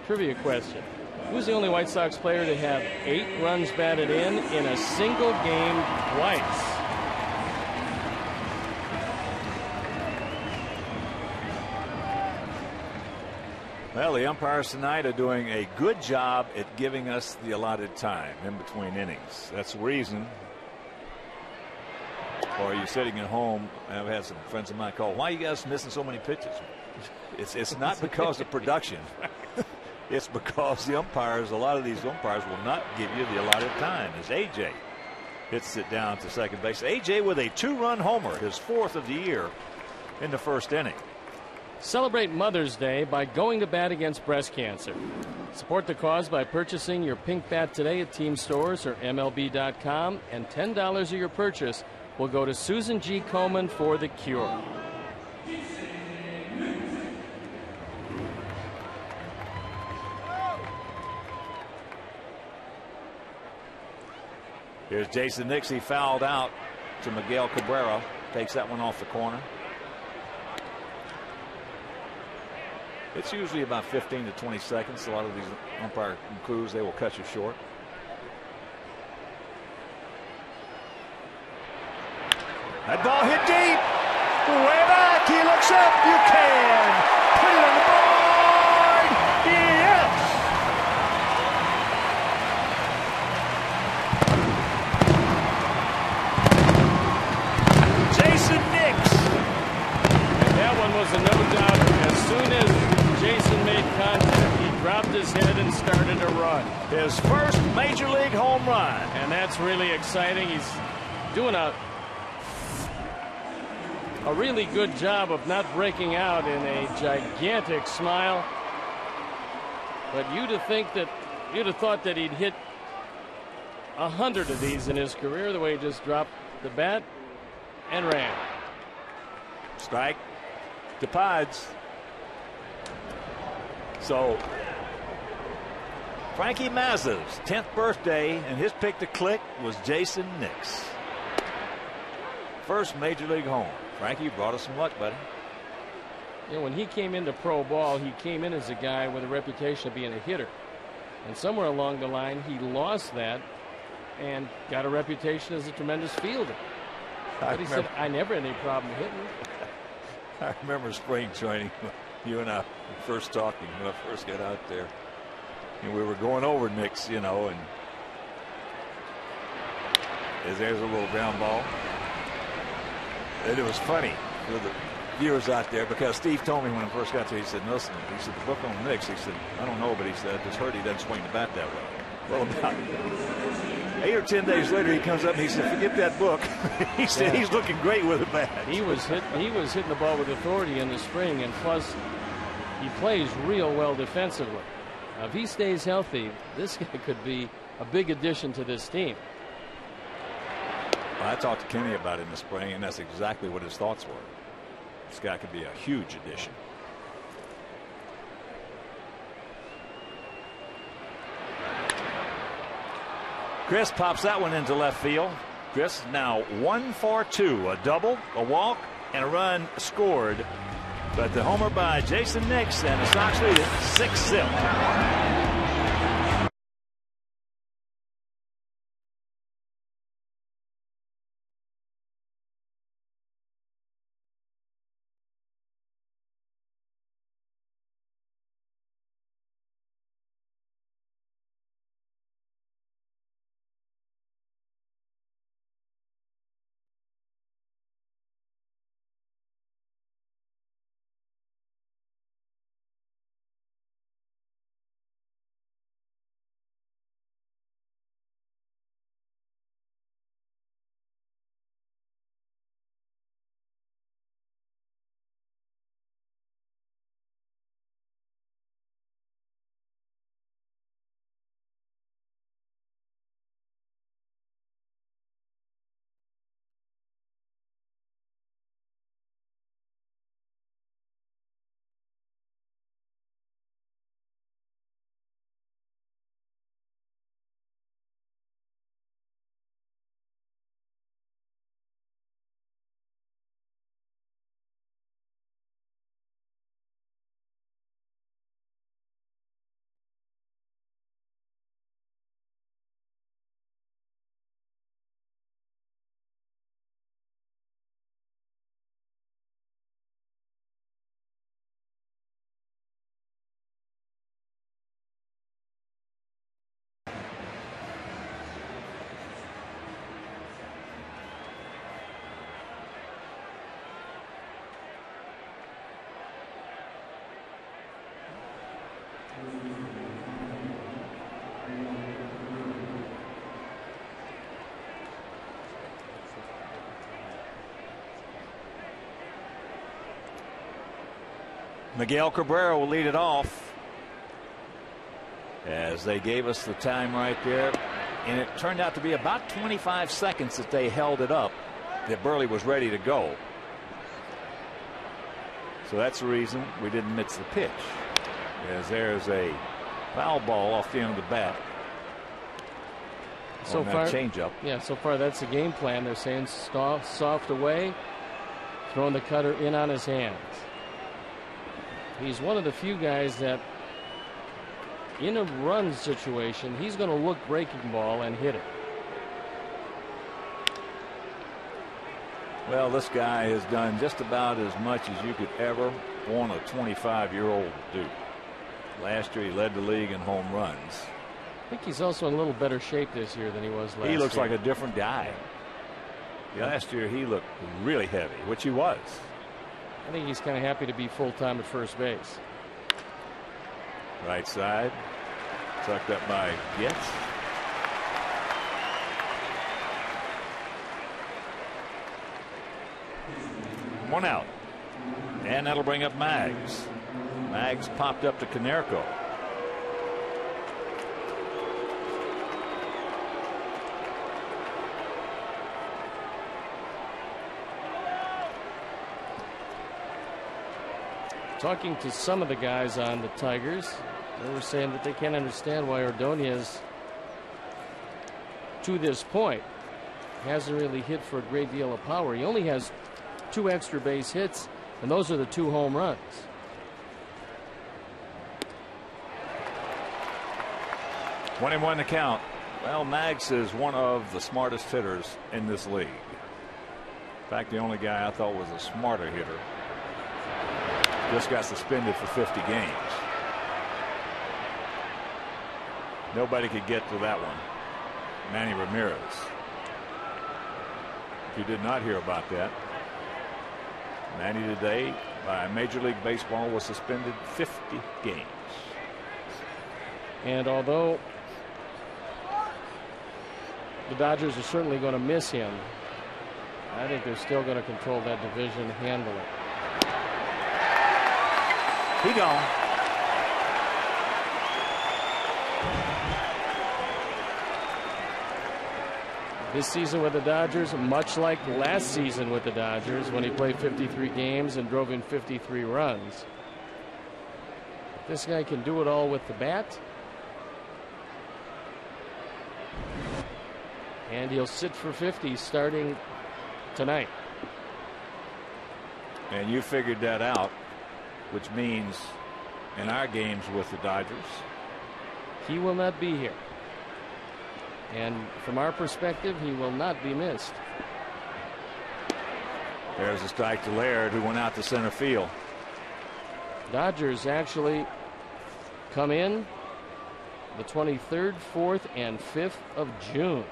A: Trivia question. Who's the only White Sox player to have 8 runs batted in a single game twice?
B: Well, the umpires tonight are doing a good job at giving us the allotted time in between innings. That's the reason. Or you're sitting at home. I've had some friends of mine call, why are you guys missing so many pitches? It's not because of production. It's because the umpires, a lot of these umpires will not give you the allotted time. As AJ hits it down to second base. AJ with a 2-run homer, his 4th of the year in the first inning.
A: Celebrate Mother's Day by going to bat against breast cancer. Support the cause by purchasing your pink bat today at team stores or MLB.com, and $10 of your purchase will go to Susan G. Komen for the cure.
B: Here's Jason Nix. He fouled out to Miguel Cabrera. Takes that one off the corner. It's usually about 15 to 20 seconds. A lot of these umpire crews, they will cut you short. That ball hit deep. Way back. He looks up. You can put it on the board. Yes. Jason Nix.
A: And that one was a no-doubter. As soon as Jason made contact, he dropped his head and started to run.
B: His first major league home run.
A: And that's really exciting. He's doing a really good job of not breaking out in a gigantic smile. But you'd have thought that he'd hit 100 of these in his career, the way he just dropped the bat and ran.
B: Strike to Pods. So Frankie Mazza's 10th birthday, and his pick to click was Jason Nix. First major league home. Frankie, you brought us some luck, buddy.
A: You know, when he came into pro ball, he came in as a guy with a reputation of being a hitter. And somewhere along the line, he lost that and got a reputation as a tremendous fielder. But he said, I never had any problem hitting.
B: I remember spring training, you and I first talking when I first got out there. And we were going over Nix, you know, and there's a little ground ball. And it was funny for the viewers out there because Steve told me when I first got there, he said, listen, he said, the book on Nix, he said, I don't know, but he said, I just heard he doesn't swing the bat that way. Well, about 8 or 10 days later, he comes up and he said, forget that book. He said, he's looking great with a bat.
A: He was hitting the ball with authority in the spring, and plus he plays real well defensively. Now, if he stays healthy, this guy could be a big addition to this team.
B: Well, I talked to Kenny about it in the spring, and that's exactly what his thoughts were. This guy could be a huge addition. Chris pops that one into left field. Chris now 1 for 2, a double, a walk, and a run scored. But the homer by Jason Nix, and the Sox lead it 6-0. Miguel Cabrera will lead it off, as they gave us the time right there, and it turned out to be about 25 seconds that they held it up, that Buehrle was ready to go. So that's the reason we didn't miss the pitch, as there's a foul ball off the end of the bat.
A: So far,
B: changeup.
A: Yeah, so far that's the game plan. They're saying soft away, throwing the cutter in on his hands. He's one of the few guys that, in a run situation, he's going to look breaking ball and hit it.
B: Well, this guy has done just about as much as you could ever want a 25-year-old to do. Last year he led the league in home runs.
A: I think he's also in a little better shape this year than he was last year.
B: He looks like a different guy. Last year he looked really heavy, which he was.
A: I think he's kind of happy to be full-time at first base.
B: Right side, tucked up by Getz. One out, and that'll bring up Maggs. Maggs popped up to Konerko.
A: Talking to some of the guys on the Tigers, they were saying that they can't understand why Ordonez, to this point, hasn't really hit for a great deal of power. He only has 2 extra base hits, and those are the 2 home runs.
B: One and one to count. Well, Maggs is one of the smartest hitters in this league. In fact, the only guy I thought was a smarter hitter just got suspended for 50 games. Nobody could get to that one. Manny Ramirez. If you did not hear about that, Manny today by Major League Baseball was suspended 50 games.
A: And although the Dodgers are certainly going to miss him, I think they're still going to control that division, handle it.
B: He gone.
A: This season with the Dodgers, much like last season with the Dodgers when he played 53 games and drove in 53 runs. This guy can do it all with the bat. And he'll sit for 50 starting tonight.
B: And you figured that out, which means in our games with the Dodgers,
A: he will not be here. And from our perspective, he will not be missed.
B: There's a strike to Laird, who went out to center field.
A: Dodgers actually come in the 23rd, 4th, and 5th of June.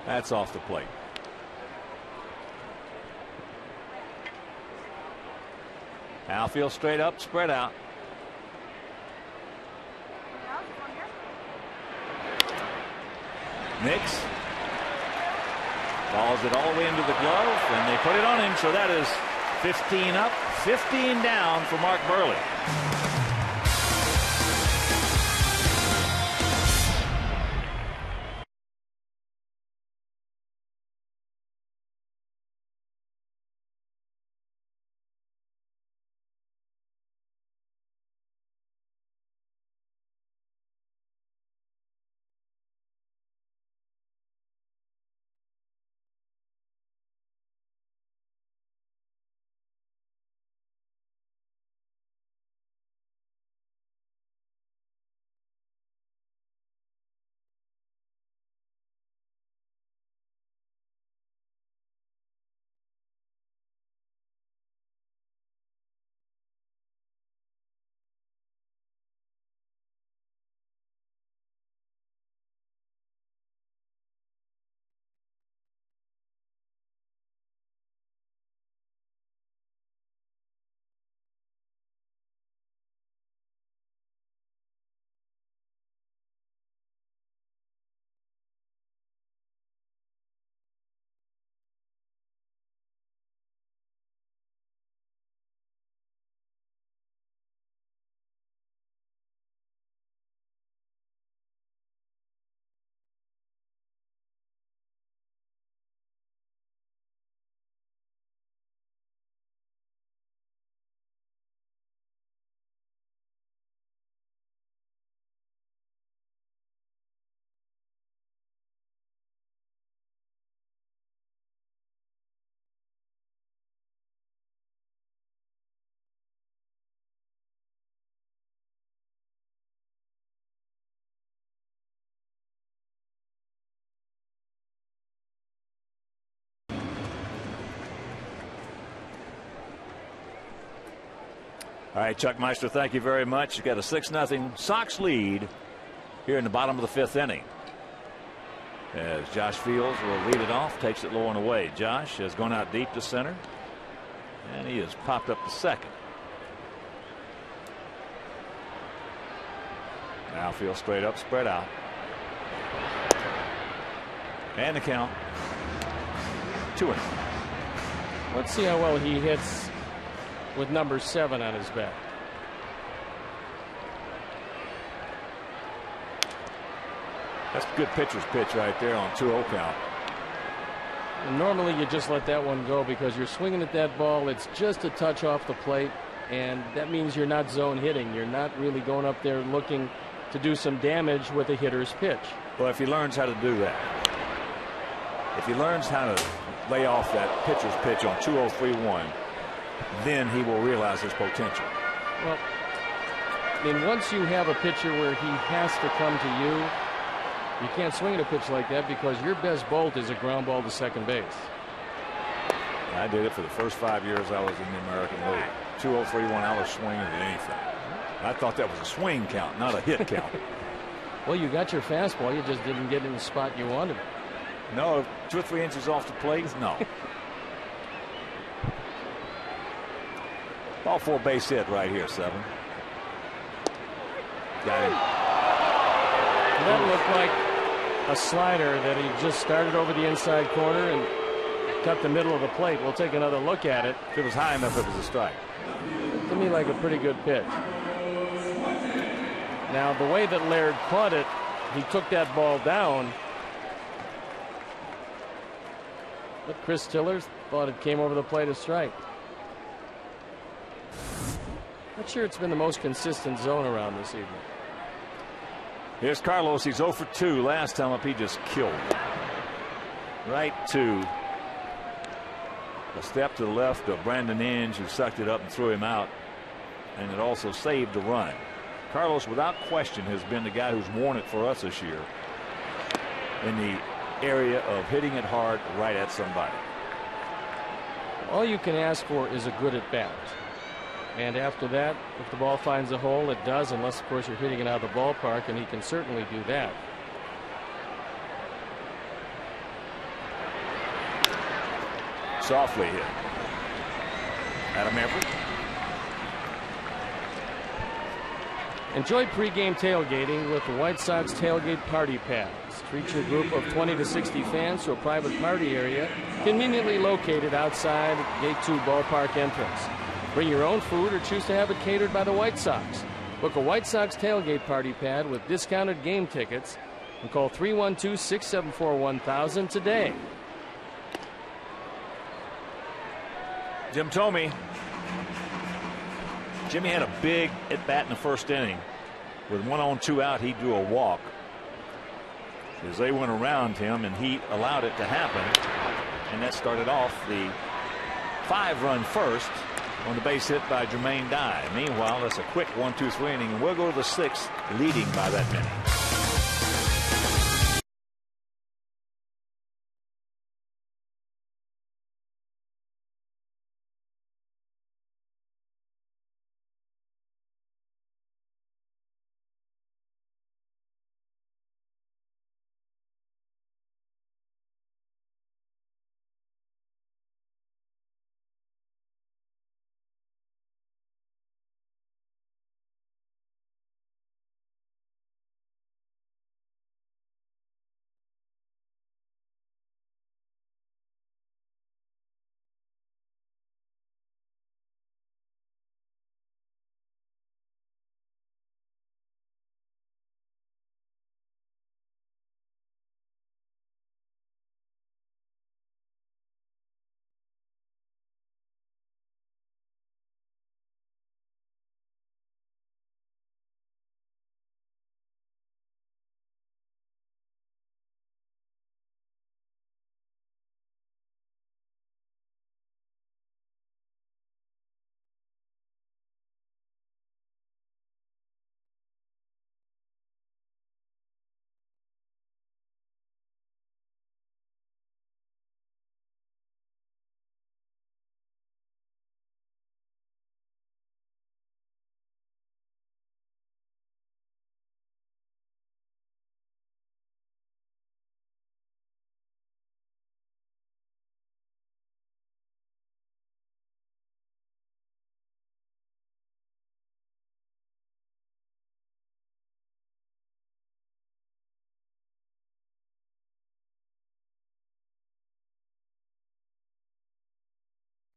B: That's off the plate. Outfield straight up, spread out. Nix balls it all the way into the glove, and they put it on him. So that is 15 up, 15 down for Mark Buehrle. All right, Chuck Meister, thank you very much. You got a 6-0 Sox lead here in the bottom of the 5th inning. As Josh Fields will lead it off, takes it low and away. Josh has gone out deep to center, and he has popped up to second. Now Fields straight up, spread out. And the count 2-0.
A: Let's see how well he hits with number 7 on his bat.
B: That's a good pitcher's pitch right there on 2-0 count.
A: And normally you just let that one go because you're swinging at that ball. It's just a touch off the plate, and that means you're not zone hitting. You're not really going up there looking to do some damage with a hitter's pitch.
B: Well, if he learns how to do that, if he learns how to lay off that pitcher's pitch on 2-0-3-1, then he will realize his potential.
A: Well, I mean, once you have a pitcher where he has to come to you, you can't swing at a pitch like that because your best bolt is a ground ball to second base.
B: I did it for the first 5 years I was in the American League. 2-0-3-1, I was swinging at anything. I thought that was a swing count, not a hit count.
A: Well, you got your fastball, you just didn't get in the spot you wanted.
B: No, 2 or 3 inches off the plate, no. Ball 4 base hit right here, 7. Got it.
A: That looked like a slider that he just started over the inside corner and cut the middle of the plate. We'll take another look at it.
B: If it was high enough, it was a strike.
A: To me, like a pretty good pitch. Now, the way that Laird caught it, he took that ball down. But Chris Tillers thought it came over the plate a strike. Not sure it's been the most consistent zone around this evening.
B: Here's Carlos. He's 0 for 2. Last time up, he just killed it. Right to a step to the left of Brandon Inge, who sucked it up and threw him out. And it also saved the run. Carlos, without question, has been the guy who's worn it for us this year in the area of hitting it hard right at somebody.
A: All you can ask for is a good at bat. And after that, if the ball finds a hole, it does, unless, of course, you're hitting it out of the ballpark, and he can certainly do that.
B: Softly hit. Adam Everett.
A: Enjoy pregame tailgating with the White Sox Tailgate Party Pads. Treat your group of 20 to 60 fans to a private party area conveniently located outside Gate 2 ballpark entrance. Bring your own food or choose to have it catered by the White Sox. Book a White Sox Tailgate Party Pad with discounted game tickets and call 312-674-1000 today.
B: Jim Thome. Jimmy had a big at bat in the first inning. With 1 on 2 out, he drew a walk as they went around him, and he allowed it to happen. And that started off the 5-run first on the base hit by Jermaine Dye. Meanwhile, that's a quick 1-2-3 inning, and we'll go to the 6th, leading by that many.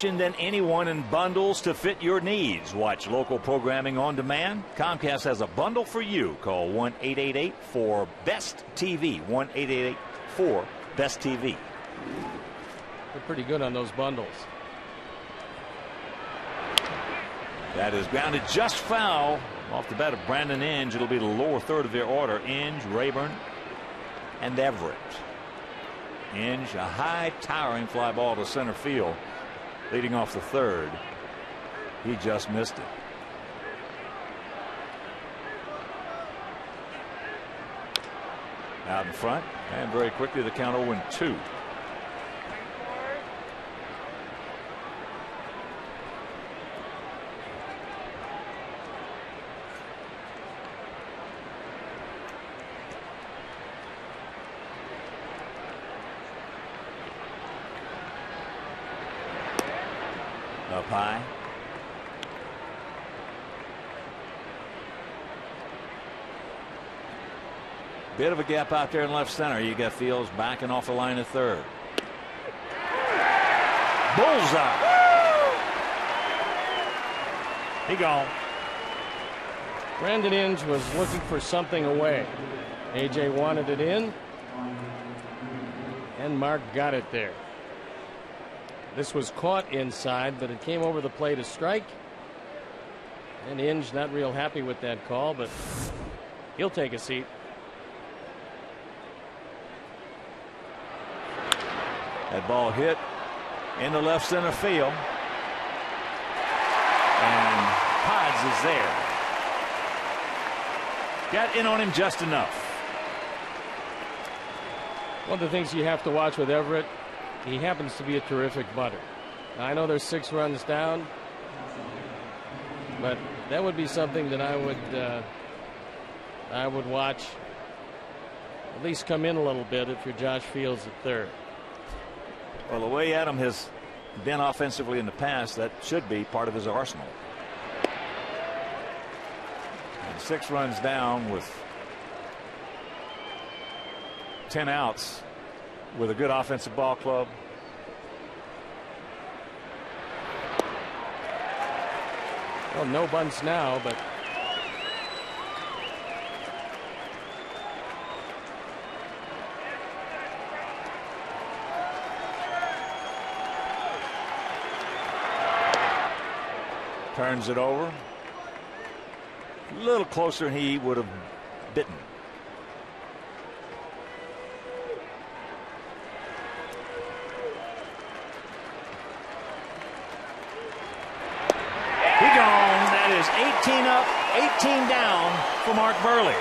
B: than anyone in bundles to fit your needs. Watch local programming on demand. Comcast has a bundle for you. Call 1-888-4-BEST-TV. 1-888-4-BEST-TV.
A: They're pretty good on those bundles.
B: That is grounded just foul off the bat of Brandon Inge. It'll be the lower third of their order. Inge, Rayburn, and Everett. Inge, a high towering fly ball to center field. Leading off the third. He just missed it. Out in front, and very quickly the count 0-2. Up high. Bit of a gap out there in left center. You got Fields backing off the line of third. Bullseye. He gone.
A: Brandon Inge was looking for something away. AJ wanted it in, and Mark got it there. This was caught inside, but it came over the plate a strike. And Inge not real happy with that call, but he'll take a seat.
B: That ball hit into left center field. And Pods is there. Got in on him just enough.
A: One of the things you have to watch with Everett, he happens to be a terrific butter. I know there's 6 runs down, but that would be something that I would watch. At least come in a little bit if you're Josh Fields at third.
B: Well, the way Adam has been offensively in the past, that should be part of his arsenal. And 6 runs down with 10 outs. With a good offensive ball club.
A: Well, no bunts now, but
B: turns it over. A little closer than he would have bitten. That is 18 up, 18 down for Mark Buehrle.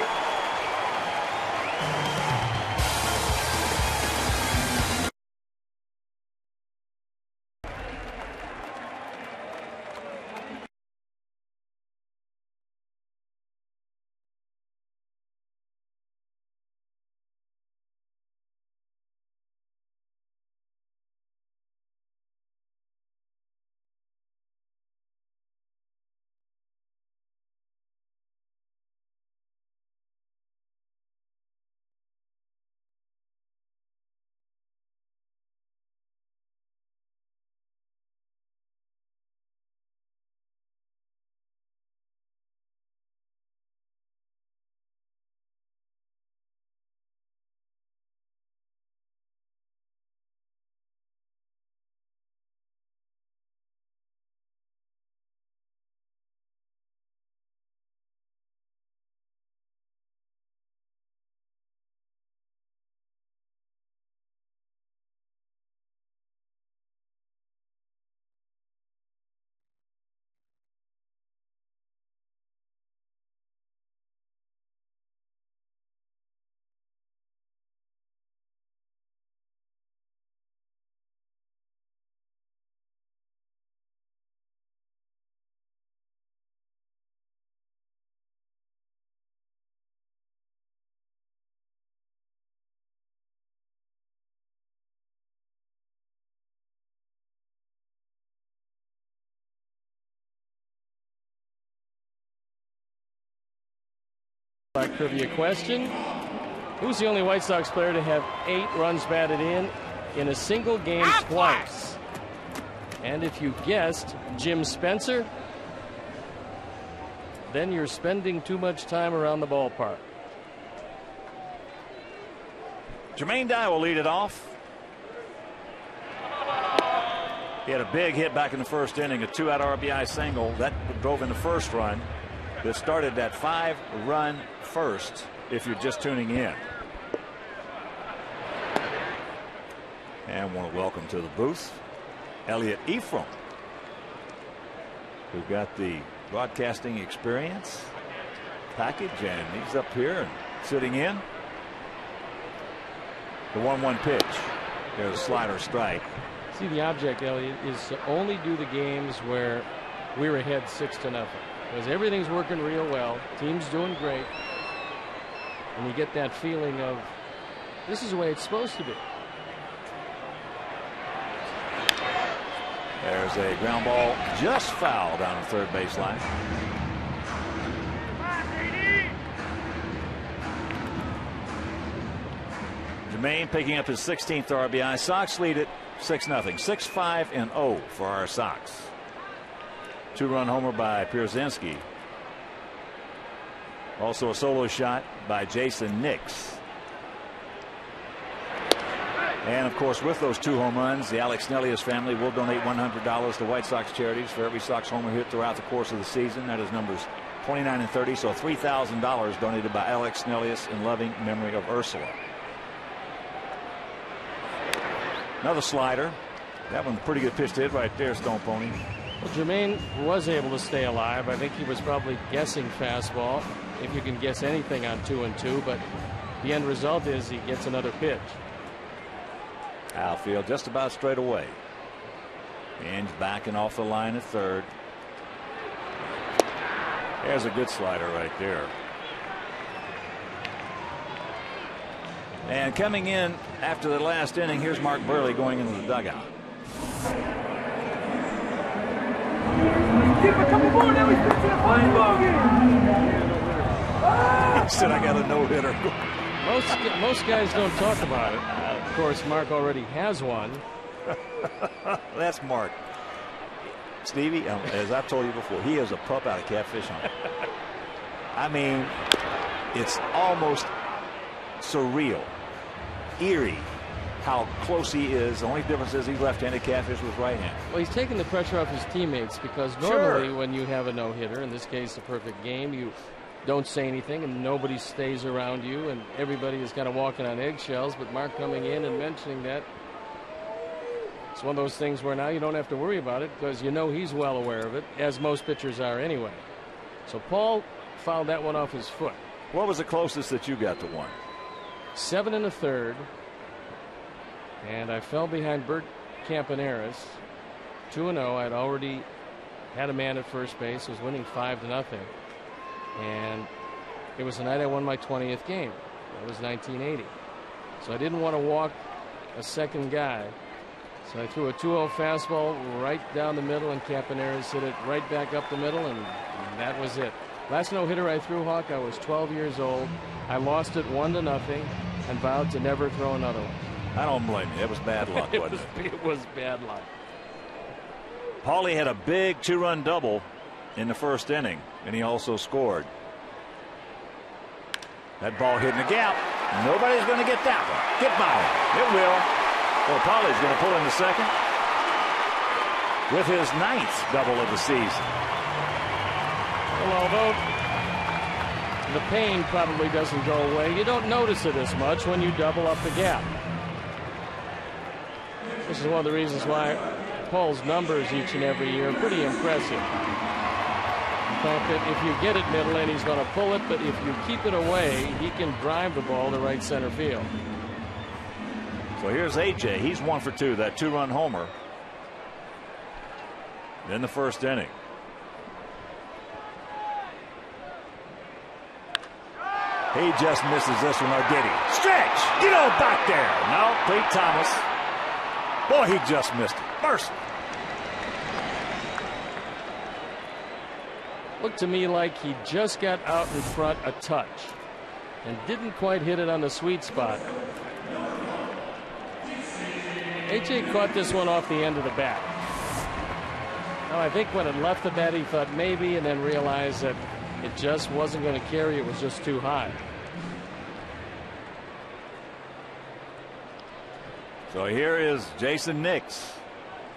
A: Trivia question. Who's the only White Sox player to have 8 runs batted in a single game twice? And if you guessed Jim Spencer, then you're spending too much time around the ballpark.
B: Jermaine Dye will lead it off. He had a big hit back in the first inning, a 2-out RBI single that drove in the first run. That started that 5-run first. If you're just tuning in, and want to welcome to the booth Elliot Ephraim, who got the broadcasting experience package, and he's up here and sitting in. The 1-1 pitch. There's a slider strike.
A: See, the object, Elliot, is to only do the games where we're ahead 6-0, because everything's working real well. Team's doing great, and you get that feeling of this is the way it's supposed to be.
B: There's a ground ball just foul down the third baseline. Jermaine picking up his 16th RBI. Sox lead it 6-0. 6-5-0 for our Sox. 2-run homer by Pierzynski. Also a solo shot by Jason Nix. And of course, with those 2 home runs, the Alex Nelius family will donate $100 to White Sox charities for every Sox homer hit throughout the course of the season. That is numbers 29 and 30. So $3,000 donated by Alex Nelius in loving memory of Ursula. Another slider. That one pretty good pitch to hit right there, Stone Pony.
A: Well, Jermaine was able to stay alive. I think he was probably guessing fastball, if you can guess anything on 2-2, but the end result is he gets another pitch.
B: Outfield just about straight away. And backing off the line at third. There's a good slider right there. And coming in after the last inning, here's Mark Buehrle going into the dugout. He said, I got a no-hitter.
A: Most guys don't talk about it. Of course, Mark already has one.
B: That's Mark. Stevie, as I've told you before, he is a pup out of Catfish Hunt. I mean, it's almost surreal, eerie, how close he is. The only difference is he's left-handed, Catfish was right-handed.
A: Well, he's taking the pressure off his teammates, because normally when you have a no-hitter, in this case a perfect game, you don't say anything and nobody stays around you and everybody is kind of walking on eggshells. But Mark coming in and mentioning that, it's one of those things where now you don't have to worry about it, because you know he's well aware of it, as most pitchers are anyway. So Paul fouled that one off his foot.
B: What was the closest that you got to one?
A: 7 1/3, and I fell behind Bert Campaneris. 2-0. I'd already had a man at first base. Was winning 5-0, and it was the night I won my 20th game. That was 1980. So I didn't want to walk a second guy. So I threw a 2-0 fastball right down the middle, and Campaneris hit it right back up the middle, and that was it. Last no-hitter I threw, Hawk, I was 12 years old. I lost it 1-0 and vowed to never throw another one.
B: I don't blame you. It was bad luck, wasn't it?
A: It was bad luck.
B: Paulie had a big 2-run double in the first inning, and he also scored. That ball hit in the gap. Nobody's going to get that one. Get by it. It will. Well, Paulie's going to pull in the second with his 9th double of the season.
A: Well, although the pain probably doesn't go away, you don't notice it as much when you double up the gap. This is one of the reasons why Paul's numbers each and every year are pretty impressive. In fact, that if you get it middle in, he's going to pull it, but if you keep it away, he can drive the ball to right center field.
B: So here's AJ. He's 1 for 2. That 2-run homer in the first inning. He just misses this one, or did he? Stretch! Get on back there! No, Pete Thomas. Boy, he just missed it. Mercy.
A: Looked to me like he just got out in front a touch and didn't quite hit it on the sweet spot. AJ caught this one off the end of the bat. No, I think when it left the bat, he thought maybe, and then realized that it just wasn't going to carry. It was just too high.
B: So here is Jason Nix.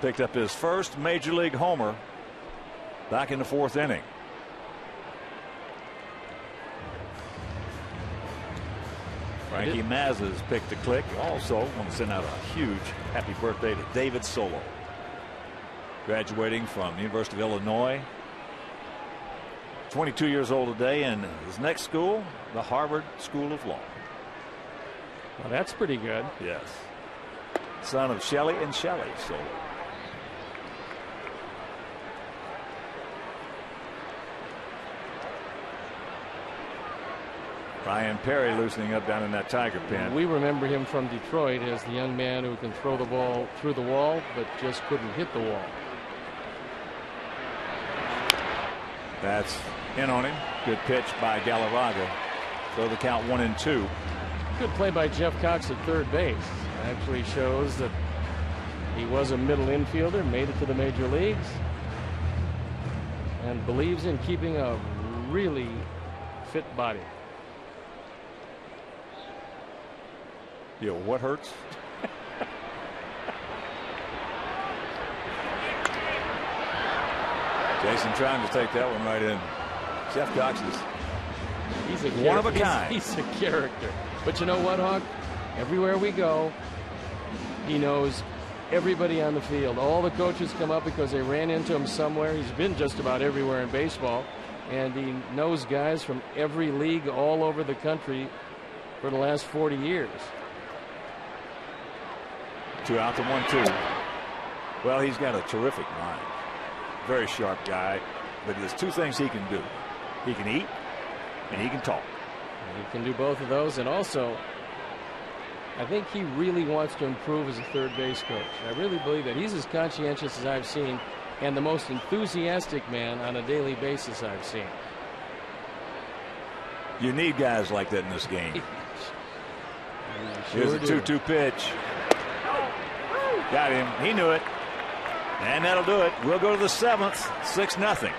B: Picked up his first major league homer back in the 4th inning. Frankie Mazes picked the click. Also want to send out a huge happy birthday to David Solo, graduating from the University of Illinois. 22 years old today, and his next school, the Harvard School of Law.
A: Well, that's pretty good.
B: Yes. Son of Shelley and Shelley Solo. Ryan Perry loosening up down in that Tiger pen.
A: We remember him from Detroit as the young man who can throw the ball through the wall, but just couldn't hit the wall.
B: That's in on him. Good pitch by Galarraga. So the count 1-2.
A: Good play by Jeff Cox at third base. Actually shows that he was a middle infielder, made it to the major leagues, and believes in keeping a really fit body.
B: Yo, what hurts? Jason trying to take that one right in. Jeff Cox is one of a kind.
A: He's a character. But you know what, Hawk? Everywhere we go, he knows everybody on the field. All the coaches come up because they ran into him somewhere. He's been just about everywhere in baseball, and he knows guys from every league all over the country for the last 40 years.
B: 2 out to 1-2. Well, he's got a terrific mind. Very sharp guy, but there's 2 things he can do. He can eat and he can talk.
A: He can do both of those, and also I think he really wants to improve as a third base coach. I really believe that. He's as conscientious as I've seen, and the most enthusiastic man on a daily basis I've seen.
B: You need guys like that in this game.
A: Sure.
B: Here's a 2-2 pitch. Got him. He knew it. And that'll do it. We'll go to the 7th. 6-0.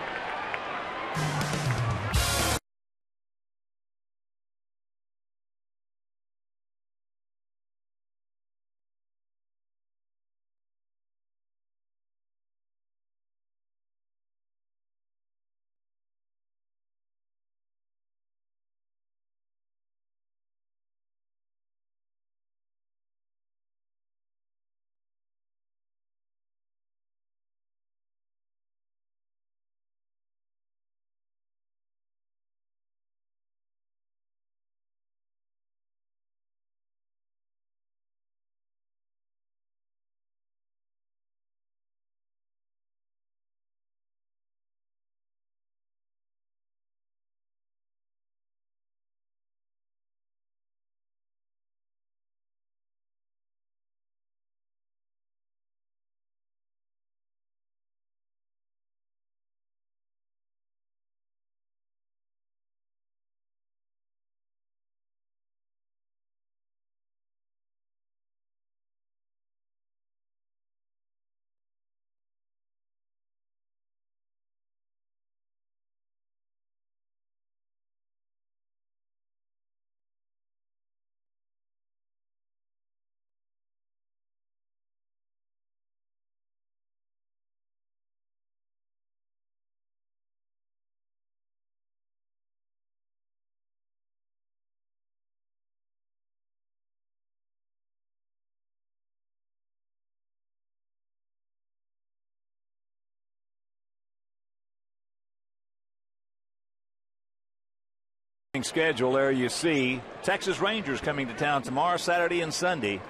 B: Schedule there you see Texas Rangers coming to town tomorrow, Saturday and Sunday,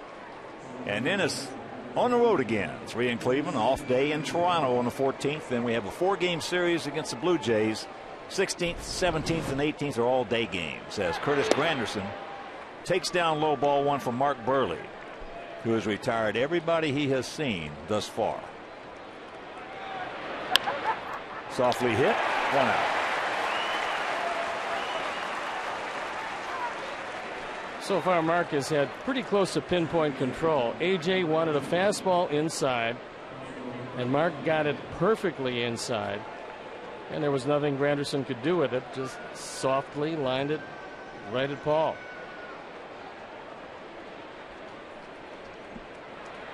B: and then it's on the road again. 3 in Cleveland, off day in Toronto on the 14th. Then we have a 4-game series against the Blue Jays. 16th, 17th, and 18th are all day games as Curtis Granderson takes down low ball 1 from Mark Buehrle, who has retired everybody he has seen thus far. Softly hit, 1 out.
A: So far, Mark has had pretty close to pinpoint control. AJ wanted a fastball inside. And Mark got it perfectly inside. And there was nothing Granderson could do with it. Just softly lined it right at Paul.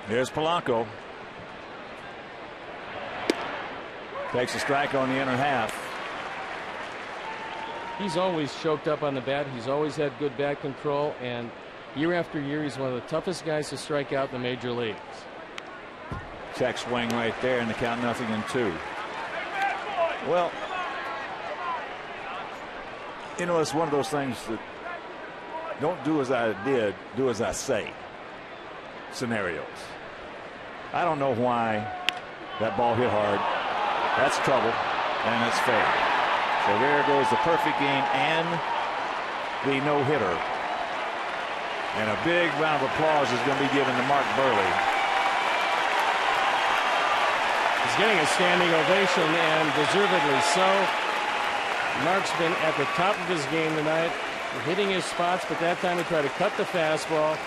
B: Here's Polanco. Takes a strike on the inner half.
A: He's always choked up on the bat. He's always had good bat control. And year after year, he's one of the toughest guys to strike out in the major leagues.
B: Check swing right there, and the count 0-2. Well, you know, it's one of those things that don't do as I did, do as I say scenarios. I don't know why that ball hit hard. That's trouble, and it's fair. So there goes the perfect game and the no-hitter. And a big round of applause is going to be given to Mark Buehrle.
A: He's getting a standing ovation, and deservedly so. Mark's been at the top of his game tonight, hitting his spots, but that time he tried to cut the fastball.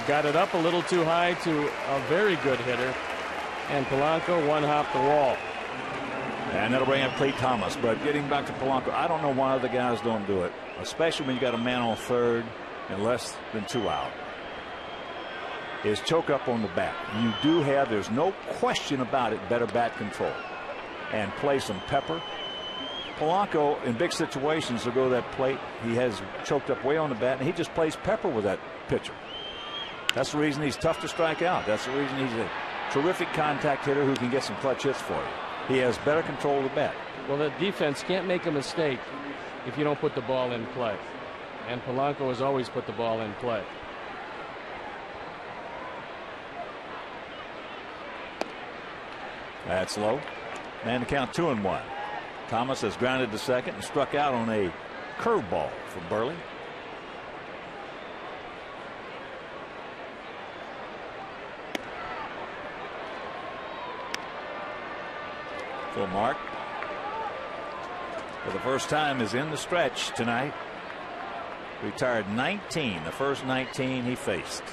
A: Got it up a little too high to a very good hitter. And Polanco one-hopped the wall.
B: And that'll bring up Clay Thomas. But getting back to Polanco, I don't know why other guys don't do it, especially when you got a man on third and less than 2 out. Is choke up on the bat. You do have, there's no question about it, better bat control. And play some pepper. Polanco, in big situations, will go to that plate. He has choked up way on the bat, and he just plays pepper with that pitcher. That's the reason he's tough to strike out. That's the reason he's a terrific contact hitter who can get some clutch hits for you. He has better control of the bat.
A: Well, the defense can't make a mistake if you don't put the ball in play. And Polanco has always put the ball in play.
B: That's low. And the count 2-1. Thomas has grounded to second and struck out on a curveball from Buehrle. So Mark, for the first time, is in the stretch tonight. Retired 19, the first 19 he faced.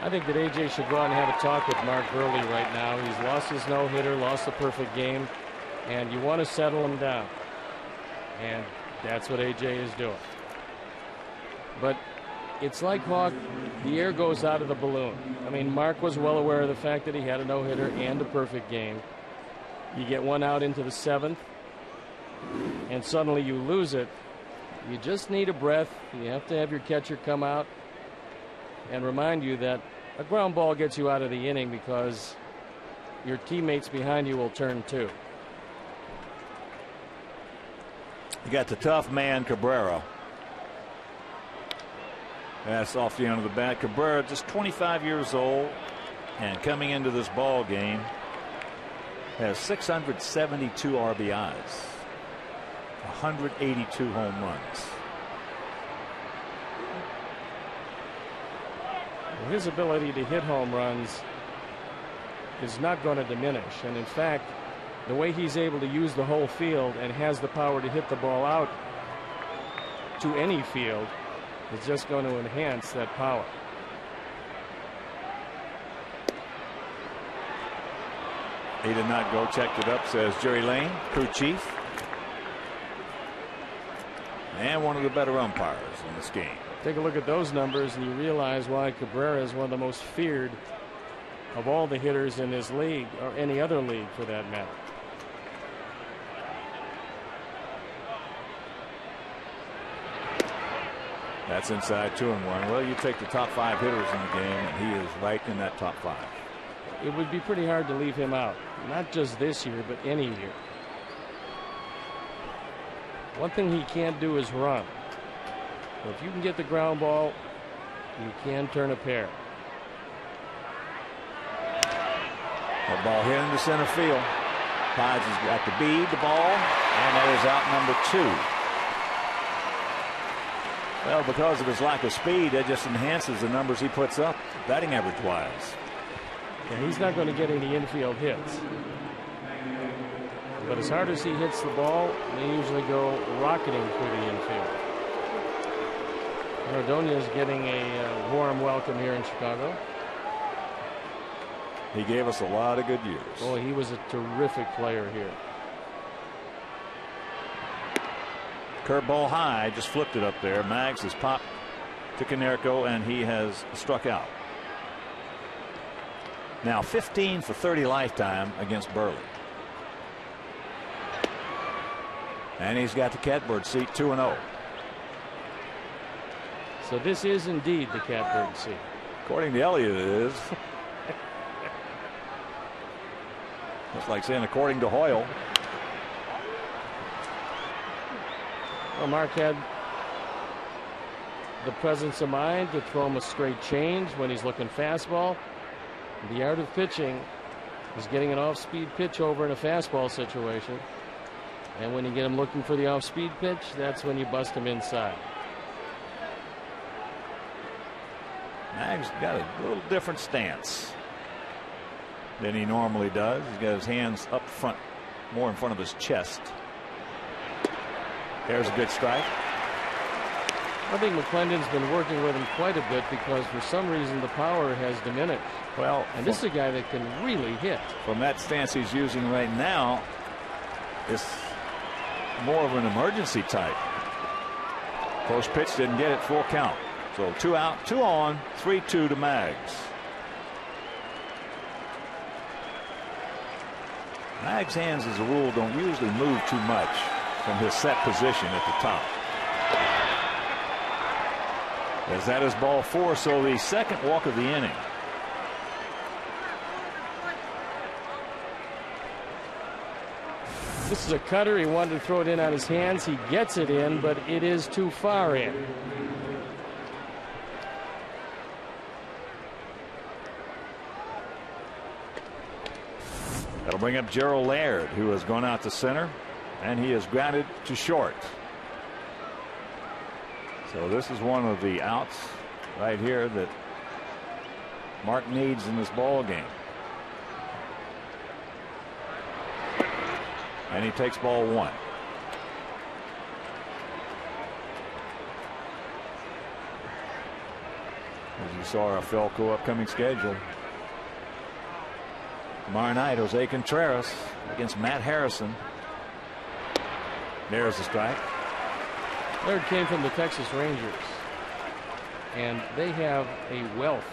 A: I think that AJ should go out and have a talk with Mark Buehrle right now. He's lost his no-hitter, lost the perfect game, and you want to settle him down. And that's what AJ is doing. But it's like Hawk, the air goes out of the balloon. I mean, Mark was well aware of the fact that he had a no-hitter and a perfect game. You get one out into the 7th, and suddenly you lose it. You just need a breath. You have to have your catcher come out and remind you that a ground ball gets you out of the inning because your teammates behind you will turn too.
B: You got the tough man Cabrera. That's off the end of the bat. Cabrera, just 25 years old, and coming into this ball game has 672 RBIs, 182 home runs.
A: His ability to hit home runs is not going to diminish, and in fact, the way he's able to use the whole field and has the power to hit the ball out to any field is just going to enhance that power.
B: He did not go. Checked it up, says Jerry Lane, crew chief, and one of the better umpires in this game.
A: Take a look at those numbers and you realize why Cabrera is one of the most feared of all the hitters in this league, or any other league for that matter.
B: That's inside 2-1. Well, you take the top 5 hitters in the game, and he is right in that top 5.
A: It would be pretty hard to leave him out, not just this year, but any year. One thing he can't do is run. But if you can get the ground ball, you can turn a pair.
B: That ball hit into center field. Hodge has got to bead the ball, and that is out number 2. Well, because of his lack of speed, that just enhances the numbers he puts up, batting average wise.
A: Yeah, he's not going to get any infield hits. But as hard as he hits the ball, they usually go rocketing through the infield. Ordonez getting a warm welcome here in Chicago.
B: He gave us a lot of good years.
A: Oh, he was a terrific player here.
B: Curveball high, just flipped it up there. Maggs has popped to Konerko, and he has struck out. Now 15 for 30 lifetime against Buehrle. And he's got the catbird seat 2-0.
A: So this is indeed the catbird seat.
B: According to Elliott, it is. It's like saying according to Hoyle.
A: Well, Mark had the presence of mind to throw him a straight change when he's looking fastball. The art of pitching is getting an off-speed pitch over in a fastball situation. And when you get him looking for the off-speed pitch, that's when you bust him inside.
B: Maggs got a little different stance than he normally does. He's got his hands up front, more in front of his chest. There's a good strike.
A: I think McClendon's been working with him quite a bit because for some reason the power has diminished.
B: Well,
A: and this is a guy that can really hit.
B: From that stance he's using right now, it's more of an emergency type. First pitch didn't get it, full count. So 2 out, 2 on, 3-2 to Maggs. Maggs' hands, as a rule, don't usually move too much from his set position at the top. As that is ball 4, so the second walk of the inning.
A: This is a cutter. He wanted to throw it in on his hands. He gets it in, but it is too far in.
B: That'll bring up Gerald Laird, who has gone out to center, and he is grounded to short. So this is one of the outs right here that Mark needs in this ball game. And he takes ball 1. As you saw our Felco upcoming schedule. Tomorrow night, Jose Contreras against Matt Harrison. There's the strike.
A: Laird came from the Texas Rangers, and they have a wealth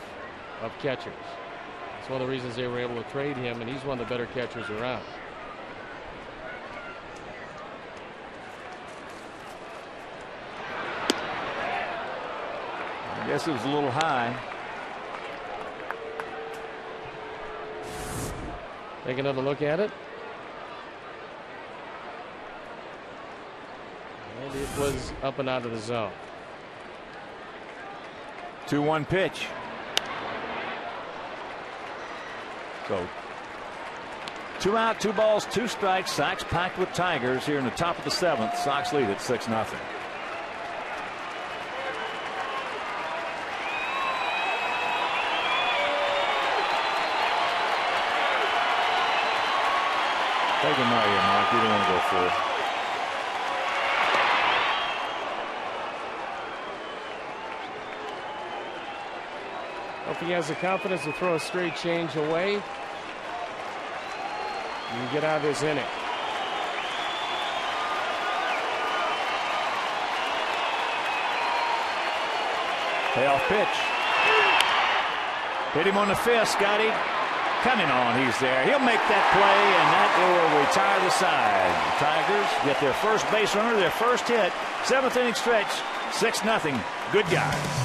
A: of catchers. It's one of the reasons they were able to trade him, and he's one of the better catchers around.
B: I guess it was a little high.
A: Take another look at it. And it was up and out of the zone.
B: 2-1 pitch. So 2 out, 2 balls, 2 strikes. Sox packed with Tigers here in the top of the 7th. Sox lead at 6-0. Take him out here, Mark. You don't want to go for it.
A: If he has the confidence to throw a straight change away, you can get out of this inning.
B: Payoff pitch. Hit him on the fist, Scotty. Coming on, he's there. He'll make that play, and that will retire the side. The Tigers get their first base runner, their first hit. 7th inning stretch, 6-0. Good guys.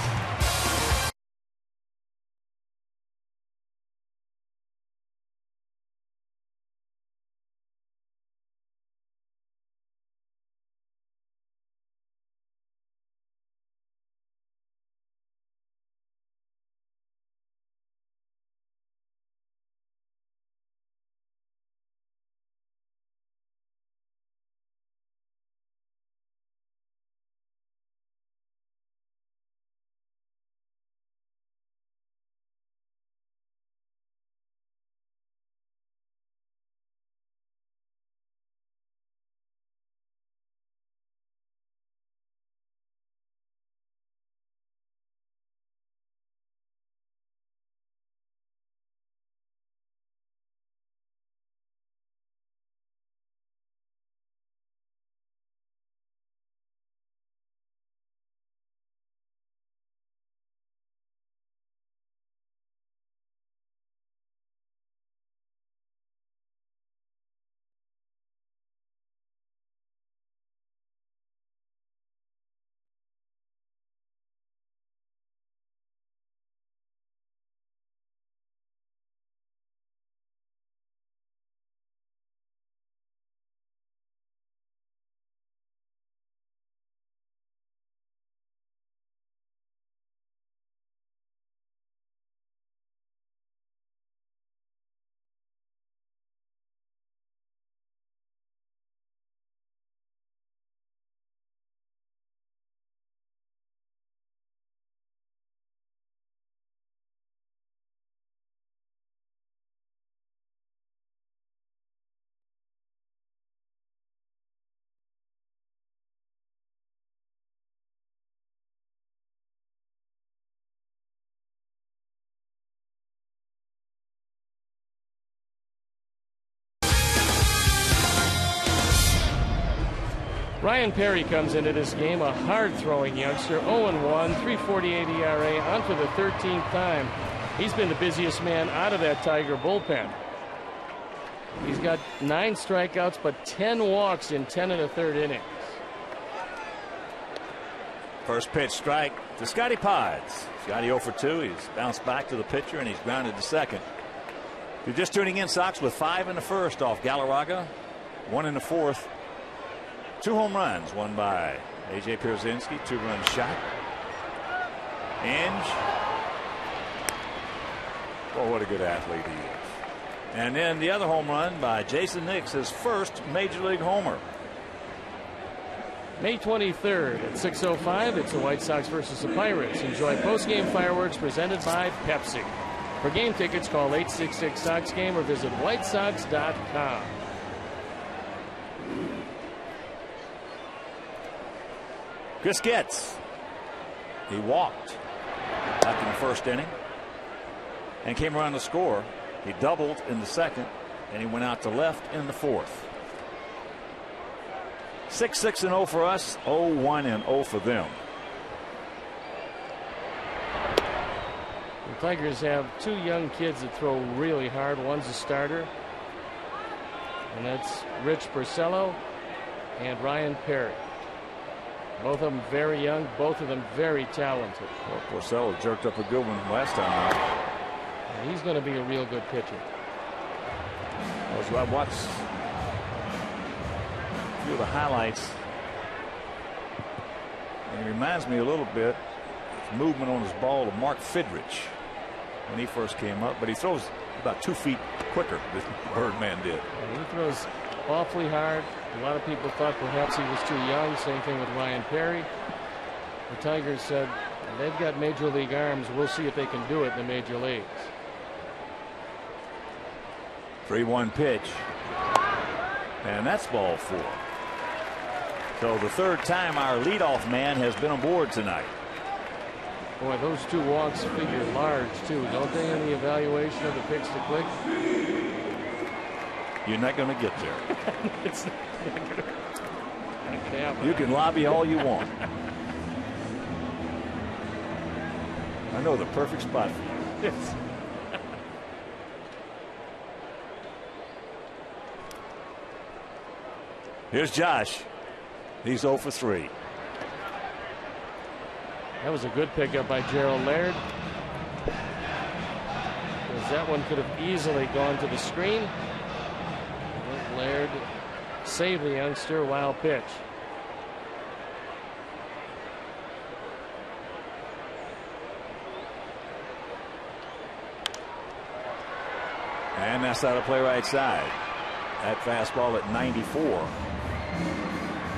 A: Ryan Perry comes into this game, a hard-throwing youngster, 0-1, 3.48 ERA, on for the 13th time. He's been the busiest man out of that Tiger bullpen. He's got 9 strikeouts, but 10 walks in 10 1/3 innings.
C: First pitch strike to Scotty Pides. Scotty 0 for 2. He's bounced back to the pitcher and he's grounded to second. If you're just tuning in, Sox with 5 in the first off Galarraga, 1 in the fourth. 2 home runs, one by A.J. Pierzynski, 2-run shot. Inge. Oh, what a good athlete he is. And then the other home run by Jason Nix, his first major league homer.
A: May 23rd at 6:05, it's the White Sox versus the Pirates. Enjoy post-game fireworks presented by Pepsi. For game tickets, call 866-SOX-GAME or visit whitesox.com.
C: Chris Getz. He walked back in the first inning and came around to score. He doubled in the second and he went out to left in the fourth. 6-6-0 for us, 0-1-0 for them.
A: The Tigers have 2 young kids that throw really hard. One's a starter, and that's Rich Porcello and Ryan Perry. Both of them very young, both of them very talented.
C: Well, Porcello jerked up a good one last time out.
A: And he's going to be a real good pitcher.
C: As I watched a few of the highlights, and he reminds me a little bit of movement on his ball of Mark Fidrich when he first came up, but he throws about 2 feet quicker than Birdman did.
A: And he throws awfully hard. A lot of people thought perhaps he was too young. Same thing with Ryan Perry. The Tigers said they've got major league arms. We'll see if they can do it in the major leagues.
C: 3-1 pitch, and that's ball 4. So the third time our leadoff man has been on board tonight.
A: Boy, those 2 walks figure large too, don't they, in the evaluation of the pitch to click?
C: You're not going to get there.
A: It's not gonna happen.
C: You can lobby all you want. I know the perfect spot for you.
A: Yes.
C: Here's Josh. He's 0 for 3.
A: That was a good pickup by Gerald Laird. Because that one could have easily gone to the screen. But Laird saved the youngster. Wild pitch.
C: And that's out of play right side. That fastball at 94.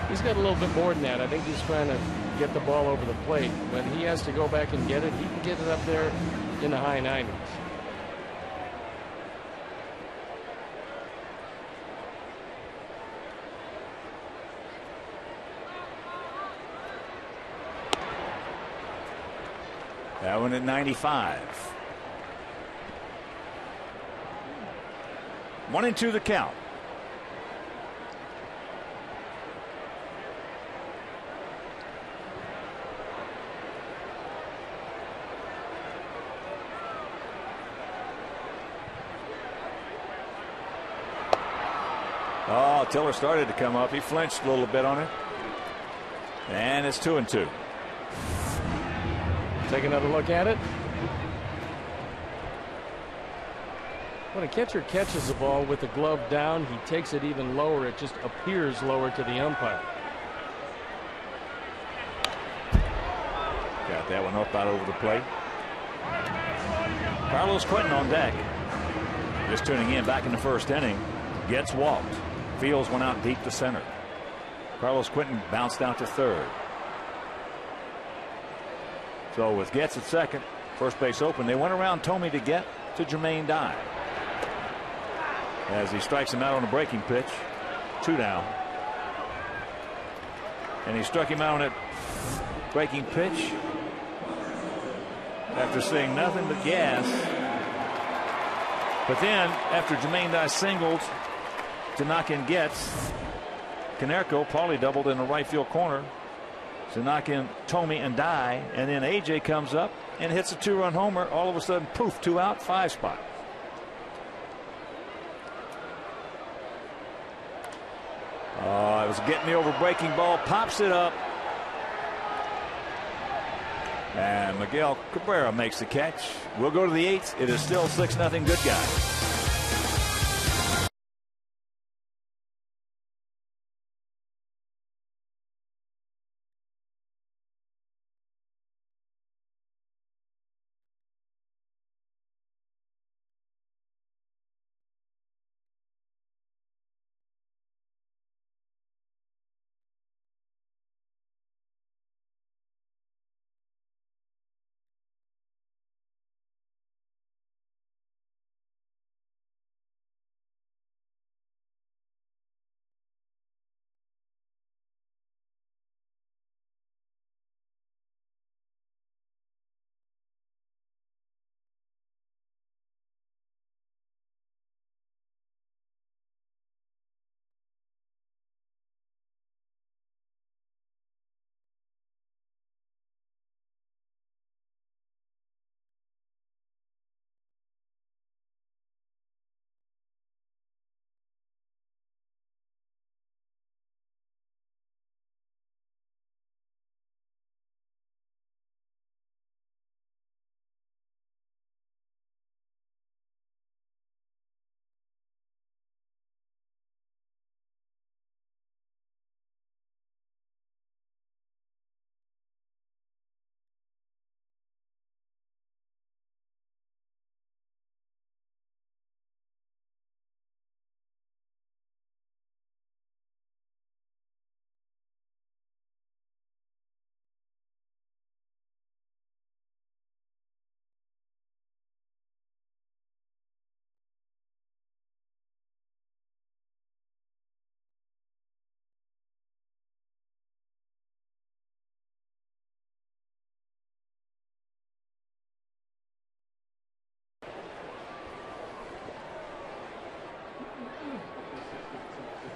A: He's got a little bit more than that. I think he's trying to get the ball over the plate. When he has to go back and get it, he can get it up there in the high 90s.
C: That one at 95. 1-2 the count. Oh, Tiller started to come up. He flinched a little bit on it. And it's 2-2.
A: Take another look at it. When a catcher catches the ball with the glove down, he takes it even lower. It just appears lower to the umpire.
C: Got that one up out over the plate. Carlos Quentin on deck. Just tuning in, back in the first inning. Gets walked. Fields went out deep to center. Carlos Quentin bounced out to third. So with Getz at second, first base open, they went around Tomey to get to Jermaine Dye. As he strikes him out on a breaking pitch. 2 down. And he struck him out on a breaking pitch after seeing nothing but gas. But then after Jermaine Dye singled to knock in Getz, Konerko. Paulie doubled in the right field corner to knock in Thome and Dye, and then AJ comes up and hits a 2-run homer. All of a sudden, poof, 2 out, 5 spot. It was getting the over breaking ball, pops it up, and Miguel Cabrera makes the catch. We'll go to the 8th. It is still 6-0 Good Guys.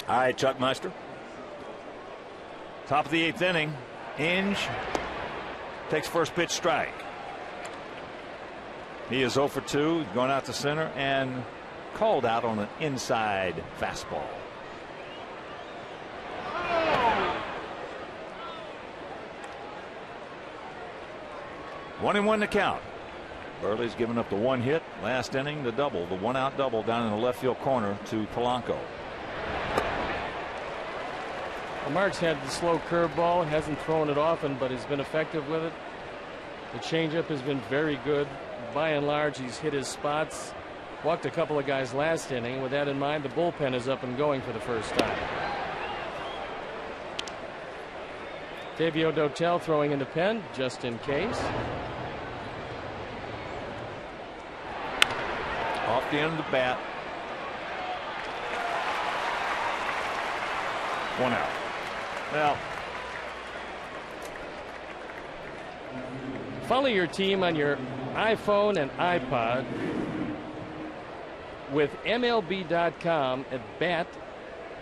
C: All right, Chuck Meister. Top of the 8th inning. Inge takes first pitch strike. He is 0 for 2, going out to center and called out on an inside fastball. One and one to count. Buehrle's given up the 1 hit last inning, the double, the 1-out double down in the left field corner to Polanco.
A: Mark's had the slow curveball, hasn't thrown it often, but he's been effective with it. The changeup has been very good. By and large, he's hit his spots. Walked a couple of guys last inning. With that in mind, the bullpen is up and going for the first time. Tavio Dotel throwing in the pen just in case.
C: Off the end of the bat. 1 out. Well,
A: follow your team on your iPhone and iPod with MLB.com at BAT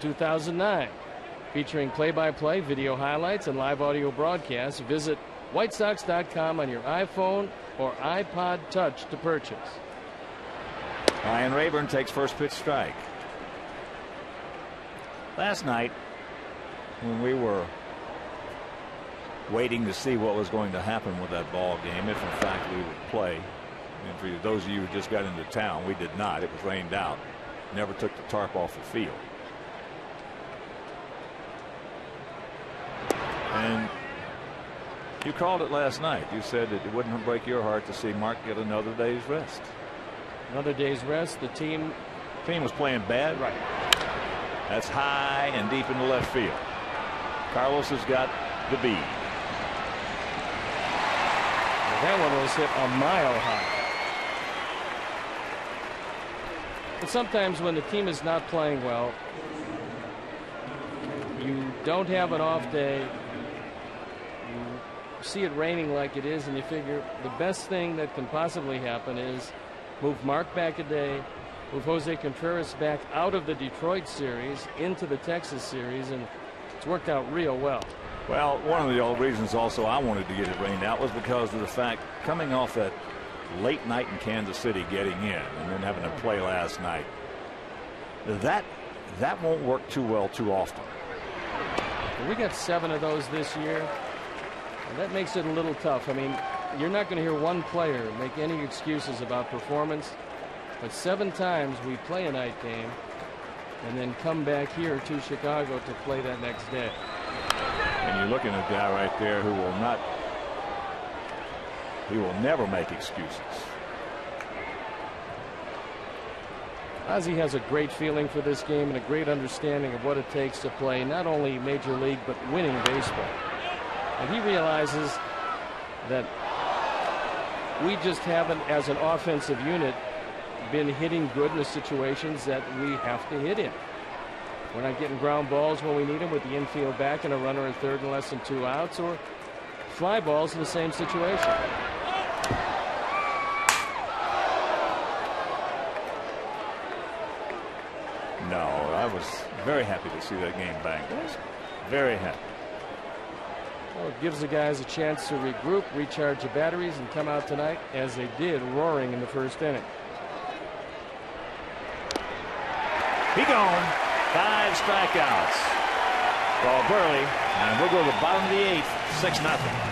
A: 2009, featuring play-by-play, video highlights, and live audio broadcasts. Visit WhiteSox.com on your iPhone or iPod Touch to purchase.
C: Ryan Rayburn takes first pitch strike. Last night, when we were waiting to see what was going to happen with that ball game, if in fact we would play, and for those of you who just got into town, we did not. It was rained out. Never took the tarp off the field. And you called it last night. You said that it wouldn't break your heart to see Mark get another day's rest.
A: Another day's rest. The team
C: was playing bad.
A: Right.
C: That's high and deep in the left field. Carlos has got the bead.
A: That one was hit a mile high. But sometimes when the team is not playing well, you don't have an off day, you see it raining like it is, and you figure the best thing that can possibly happen is move Mark back a day, move Jose Contreras back out of the Detroit series into the Texas series, and It's worked out real well.
B: Well, one of the reasons also I wanted to get it rained out was because of the fact coming off that late night in Kansas City, getting in and then having to play last night, that won't work too well too often.
A: We got 7 of those this year, and that makes it a little tough. I mean, you're not going to hear one player make any excuses about performance, but 7 times we play a night game and then come back here to Chicago to play that next day.
B: And you're looking at a guy right there who will never make excuses.
A: Ozzie has a great feeling for this game and a great understanding of what it takes to play not only Major League but winning baseball. And he realizes that we just haven't, as an offensive unit, been hitting good in the situations that we have to hit in. We're not getting ground balls when we need them with the infield back and a runner at third and less than 2 outs, or fly balls in the same situation.
B: No, I was very happy to see that game banged. Very happy.
A: Well, it gives the guys a chance to regroup, recharge the batteries, and come out tonight as they did, roaring in the first inning.
C: He gone. 5 strikeouts for Buehrle, and we'll go to the bottom of the 8th, 6-0.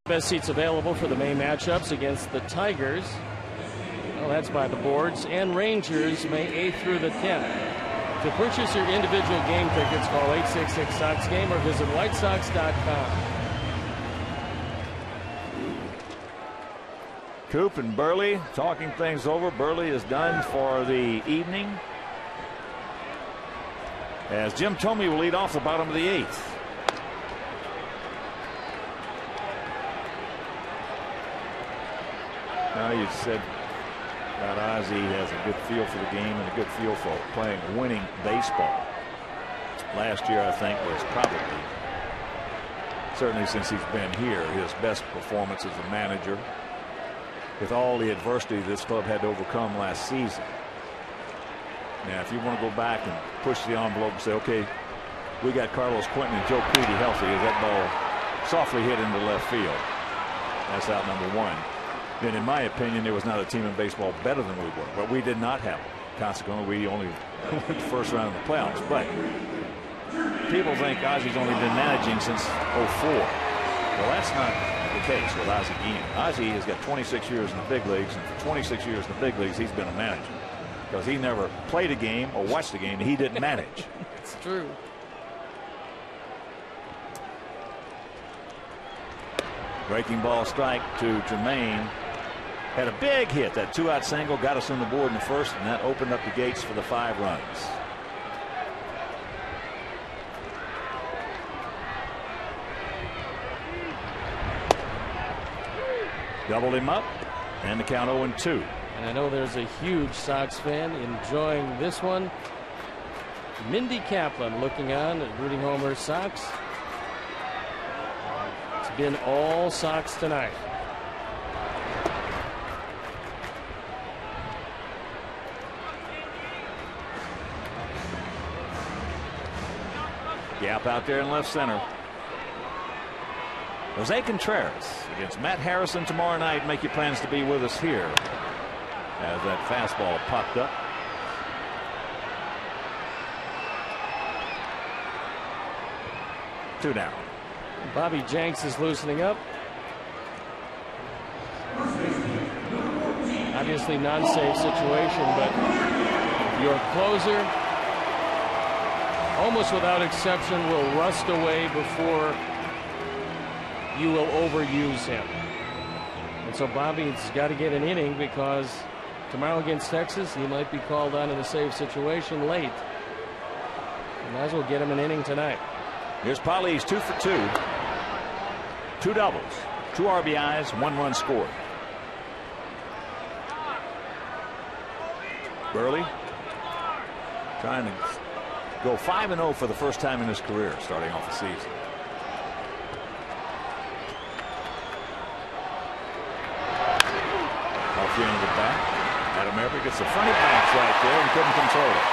A: Best seats available for the May matchups against the Tigers. Well, that's by the boards. And Rangers, May 8th through the 10th. To purchase your individual game tickets, call 866-SOX-GAME or visit WhiteSox.com.
B: Coop and Buehrle talking things over. Buehrle is done for the evening, as Jim Thome will lead off the bottom of the 8th. Now, you said that Ozzie has a good feel for the game and a good feel for playing winning baseball. Last year, I think, was probably, certainly since he's been here, his best performance as a manager, with all the adversity this club had to overcome last season. Now, if you want to go back and push the envelope and say, okay, we got Carlos Quentin and Joe Creedy healthy, is that ball softly hit into left field? That's out number 1. Then, in my opinion, there was not a team in baseball better than we were, but we did not have them. Consequently, we only went the first round of the playoffs. But people think Ozzie's only been managing since '04. Well, that's not the case with Ozzie Guillen. Ozzie has got 26 years in the big leagues, and for 26 years in the big leagues, he's been a manager, because he never played a game or watched a game he didn't manage.
A: It's true.
C: Breaking ball strike to Jermaine. Had a big hit. That 2-out single got us on the board in the first, and that opened up the gates for the 5 runs. Doubled him up, and the count 0-2.
A: And I know there's a huge Sox fan enjoying this one. Mindy Kaplan looking on and rooting home her Sox. It's been all Sox tonight.
C: Gap out there in left center. Jose Contreras against Matt Harrison tomorrow night. Make your plans to be with us here as that fastball popped up. Two down.
A: Bobby Jenks is loosening up. Obviously non-safe situation, but your closer, almost without exception, will rust away before you will overuse him. And so Bobby's got to get an inning, because tomorrow against Texas he might be called on in a safe situation late. You might as well get him an inning tonight.
C: Here's Polly. He's 2 for 2. 2 doubles, 2 RBIs, 1 run scored. Buehrle trying to go 5-0 for the first time in his career starting off the season. Off the end of the bat. Adam Everett gets the funny bounce right there and couldn't control it.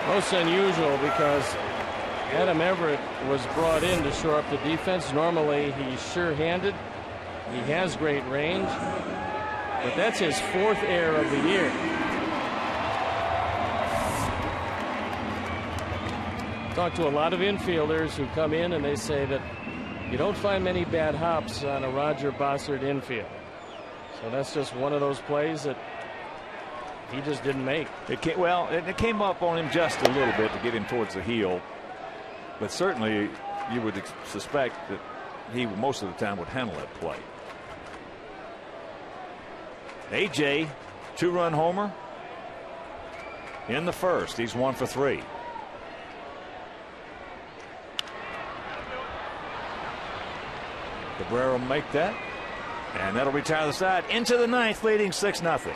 A: Most unusual, because Adam Everett was brought in to shore up the defense. Normally he's sure-handed. He has great range. But that's his 4th error of the year. Talked to a lot of infielders who come in and they say that you don't find many bad hops on a Roger Bossard infield. So that's just one of those plays that he just didn't make.
C: It came up on him just a little bit to get him towards the heel. But certainly you would suspect that he most of the time would handle that play. AJ, 2-run homer in the first. He's 1 for 3. Cabrera will make that, and that'll retire the side into the 9th, leading 6-0.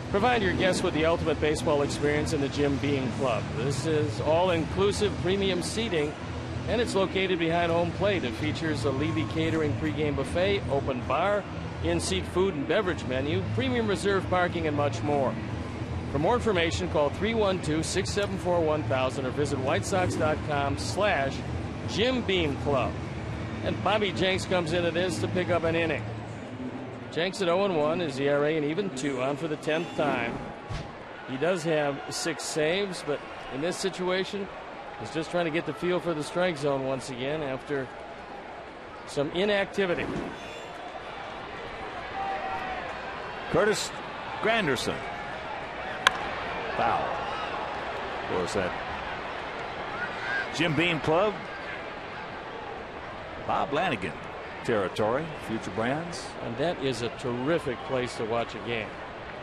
A: Provide your guests with the ultimate baseball experience in the Jim Beam Club. This is all-inclusive premium seating, and it's located behind home plate. It features a Levy Catering pregame buffet, open bar, in-seat food and beverage menu, premium reserve parking, and much more. For more information, call 312-674-1000 or visit whitesox.com/Jim Beam Club. And Bobby Jenks comes into this to pick up an inning. Jenks at 0-1, his ERA an even 2, on for the 10th time. He does have 6 saves, but in this situation, he's just trying to get the feel for the strike zone once again after some inactivity.
C: Curtis Granderson. Foul. What was that? Jim Beam Club. Bob Lanigan territory, Future Brands.
A: And that is a terrific place to watch a game.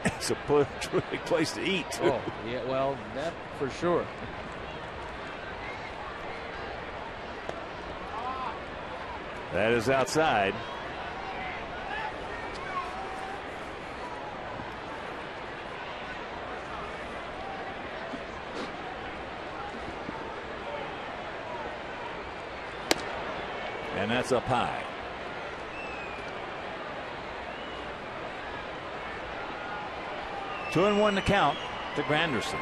C: It's a terrific place to eat, too.
A: Oh, yeah, well, that for sure.
C: That is outside. And that's up high. Two and one to count to Granderson.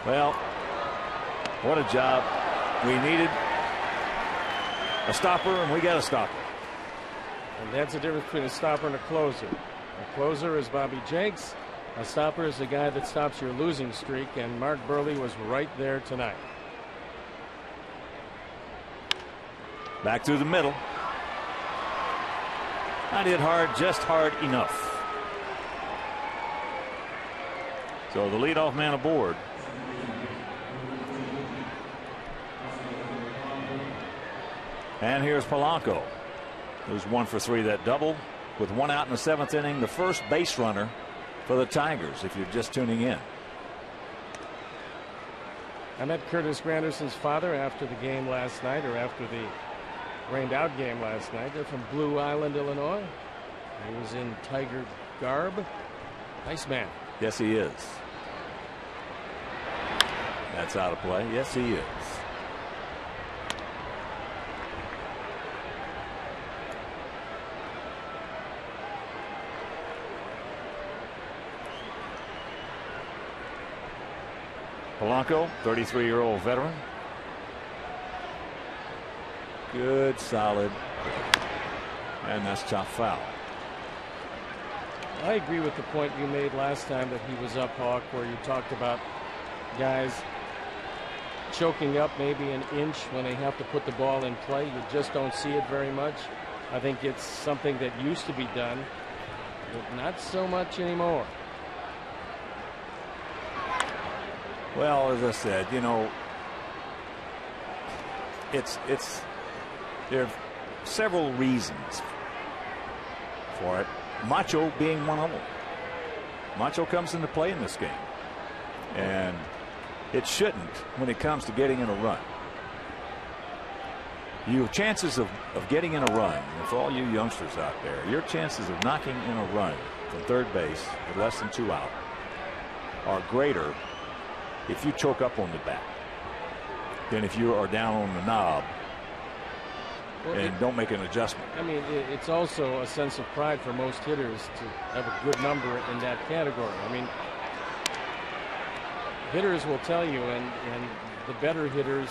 C: Well, what a job. We needed a stopper, and we got a stopper.
A: And that's the difference between a stopper and a closer. A closer is Bobby Jenks. A stopper is the guy that stops your losing streak, and Mark Buehrle was right there tonight.
C: Back through the middle. Not hit hard, just hard enough. So the leadoff man aboard. And here's Polanco, who's 1 for 3 that double with 1 out in the 7th inning. The first base runner for the Tigers, if you're just tuning in.
A: I met Curtis Granderson's father after the game last night, or after the rained out game last night. They're from Blue Island, Illinois. He was in Tiger garb. Nice man.
C: Yes, he is. That's out of play. Yes, he is. Polanco, 33-year-old veteran. Good, solid. And that's chopped foul.
A: I agree with the point you made last time that he was up, Hawk, where you talked about guys choking up maybe an inch when they have to put the ball in play. You just don't see it very much. I think it's something that used to be done, but not so much anymore.
C: Well, as I said, you know, there are several reasons for it. Macho being one of them. Macho comes into play in this game, and it shouldn't when it comes to getting in a run. Your chances of getting in a run, and for all you youngsters out there, your chances of knocking in a run from third base with less than 2 out are greater if you choke up on the bat than if you are down on the knob and don't make an adjustment.
A: I mean, it's also a sense of pride for most hitters to have a good number in that category. I mean, hitters will tell you, and the better hitters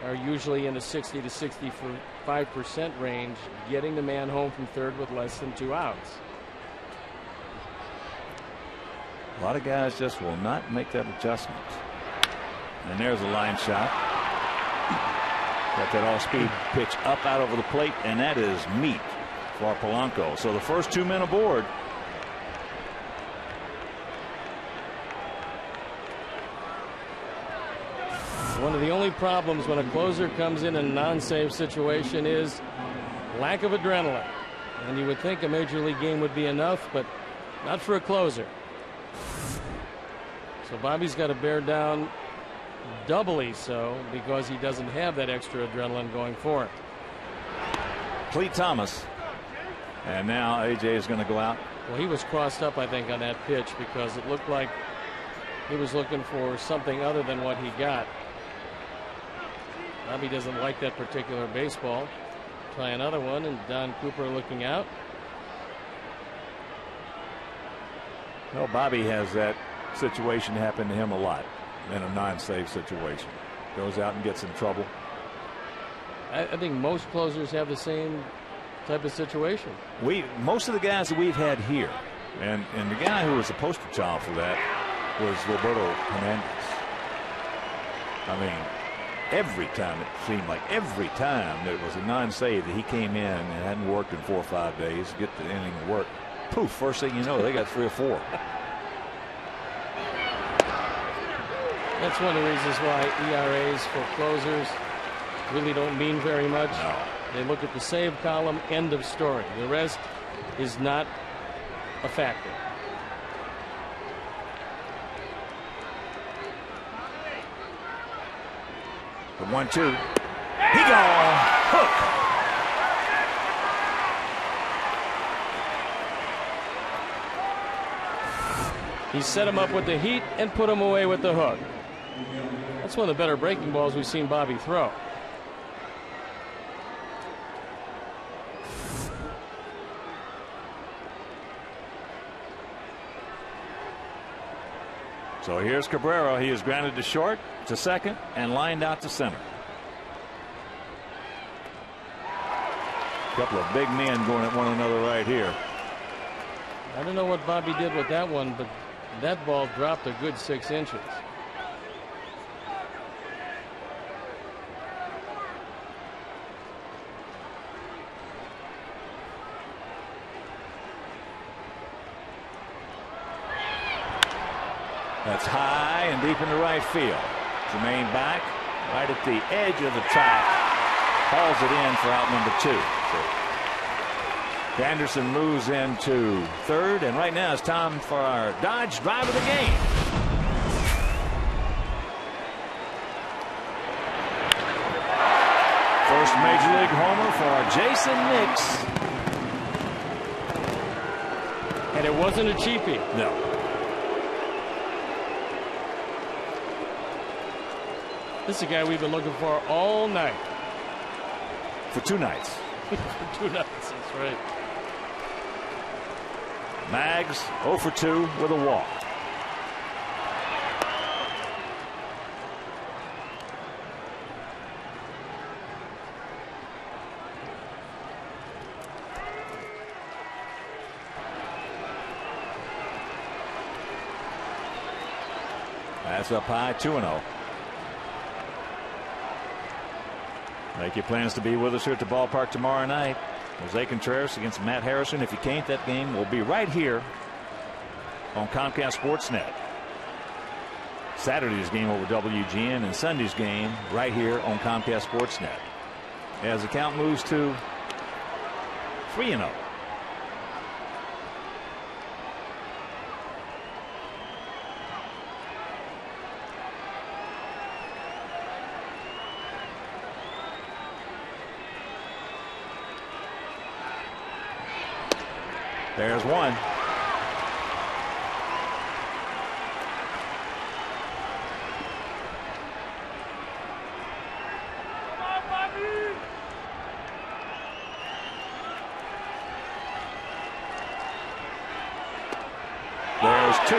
A: are usually in the 60 to 65% range, getting the man home from third with less than 2 outs.
C: A lot of guys just will not make that adjustment. And there's a line shot. Got that off-speed pitch up out over the plate, and that is meat for Polanco. So the first 2 men aboard.
A: One of the only problems when a closer comes in a non-save situation is lack of adrenaline. And you would think a major league game would be enough, but not for a closer. So Bobby's got to bear down doubly so because he doesn't have that extra adrenaline going for him.
C: Clete Thomas. And now AJ is going to go out.
A: Well, he was crossed up, I think, on that pitch because it looked like he was looking for something other than what he got. Bobby doesn't like that particular baseball. Try another one, and Don Cooper looking out.
B: Well, Bobby has that situation happen to him a lot in a non-save situation. Goes out and gets in trouble.
A: I think most closers have the same type of situation.
B: Most of the guys that we've had here, and the guy who was the poster child for that was Roberto Hernandez. I mean, every time it seemed like every time there was a non-save that he came in and hadn't worked in 4 or 5 days, get the inning to work, poof, first thing you know, they got 3 or 4.
A: That's one of the reasons why ERAs for closers really don't mean very much.
B: No.
A: They look at the save column, end of story. The rest is not a factor.
B: The 1-2. He gone. Hook.
A: He set him up with the heat and put him away with the hook. That's one of the better breaking balls we've seen Bobby throw.
B: So here's Cabrera. He is grounded to short, to second, and lined out to center. A couple of big men going at one another right here.
A: I don't know what Bobby did with that one, but that ball dropped a good 6 inches.
B: That's high and deep into right field. Jermaine back right at the edge of the track. Hauls it in for out number 2. So Anderson moves into third, and right now it's time for our Dodge drive of the game. First major league homer for Jason Nix.
A: And it wasn't a cheapie.
B: No.
A: This is a guy we've been looking for all night.
B: For 2 nights.
A: For 2 nights, that's right.
B: Mags 0 for 2 with a walk. That's up high, 2-0. Make your plans to be with us here at the ballpark tomorrow night. Jose Contreras against Matt Harrison. If you can't, that game will be right here on Comcast Sportsnet. Saturday's game over WGN and Sunday's game right here on Comcast Sportsnet. As the count moves to 3-0. There's one. There's 2.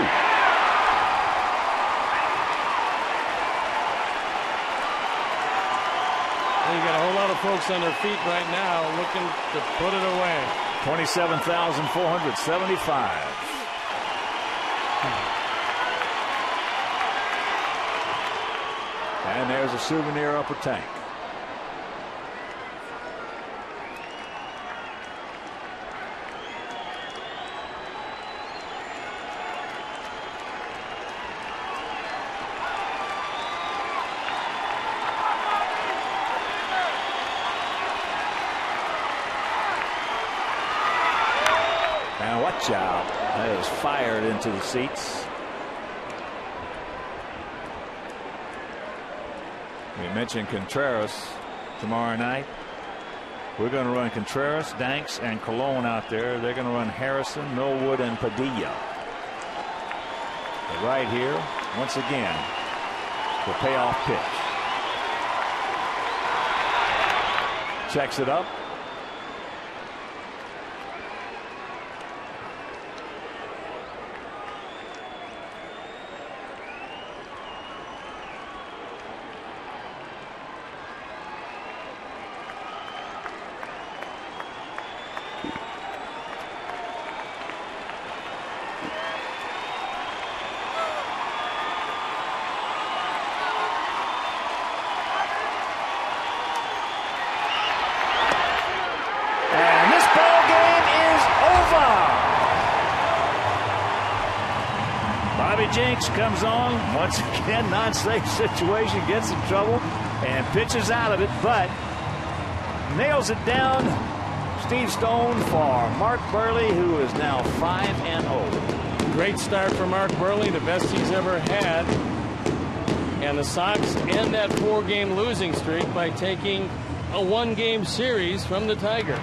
A: You got a whole lot of folks on their feet right now looking to put it away.
B: 27,475. And there's a souvenir upper tank. Watch out. That is fired into the seats. We mentioned Contreras tomorrow night. We're going to run Contreras, Danks, and Colon out there. They're going to run Harrison, Millwood, and Padilla. But right here, once again, the payoff pitch. Checks it up.
C: Bobby Jenks comes on once again, non-safe situation, gets in trouble and pitches out of it, but nails it down. Steve Stone for Mark Buehrle, who is now 5-0.
A: Great start for Mark Buehrle, the best he's ever had. And the Sox end that 4-game losing streak by taking a 1-game series from the Tigers.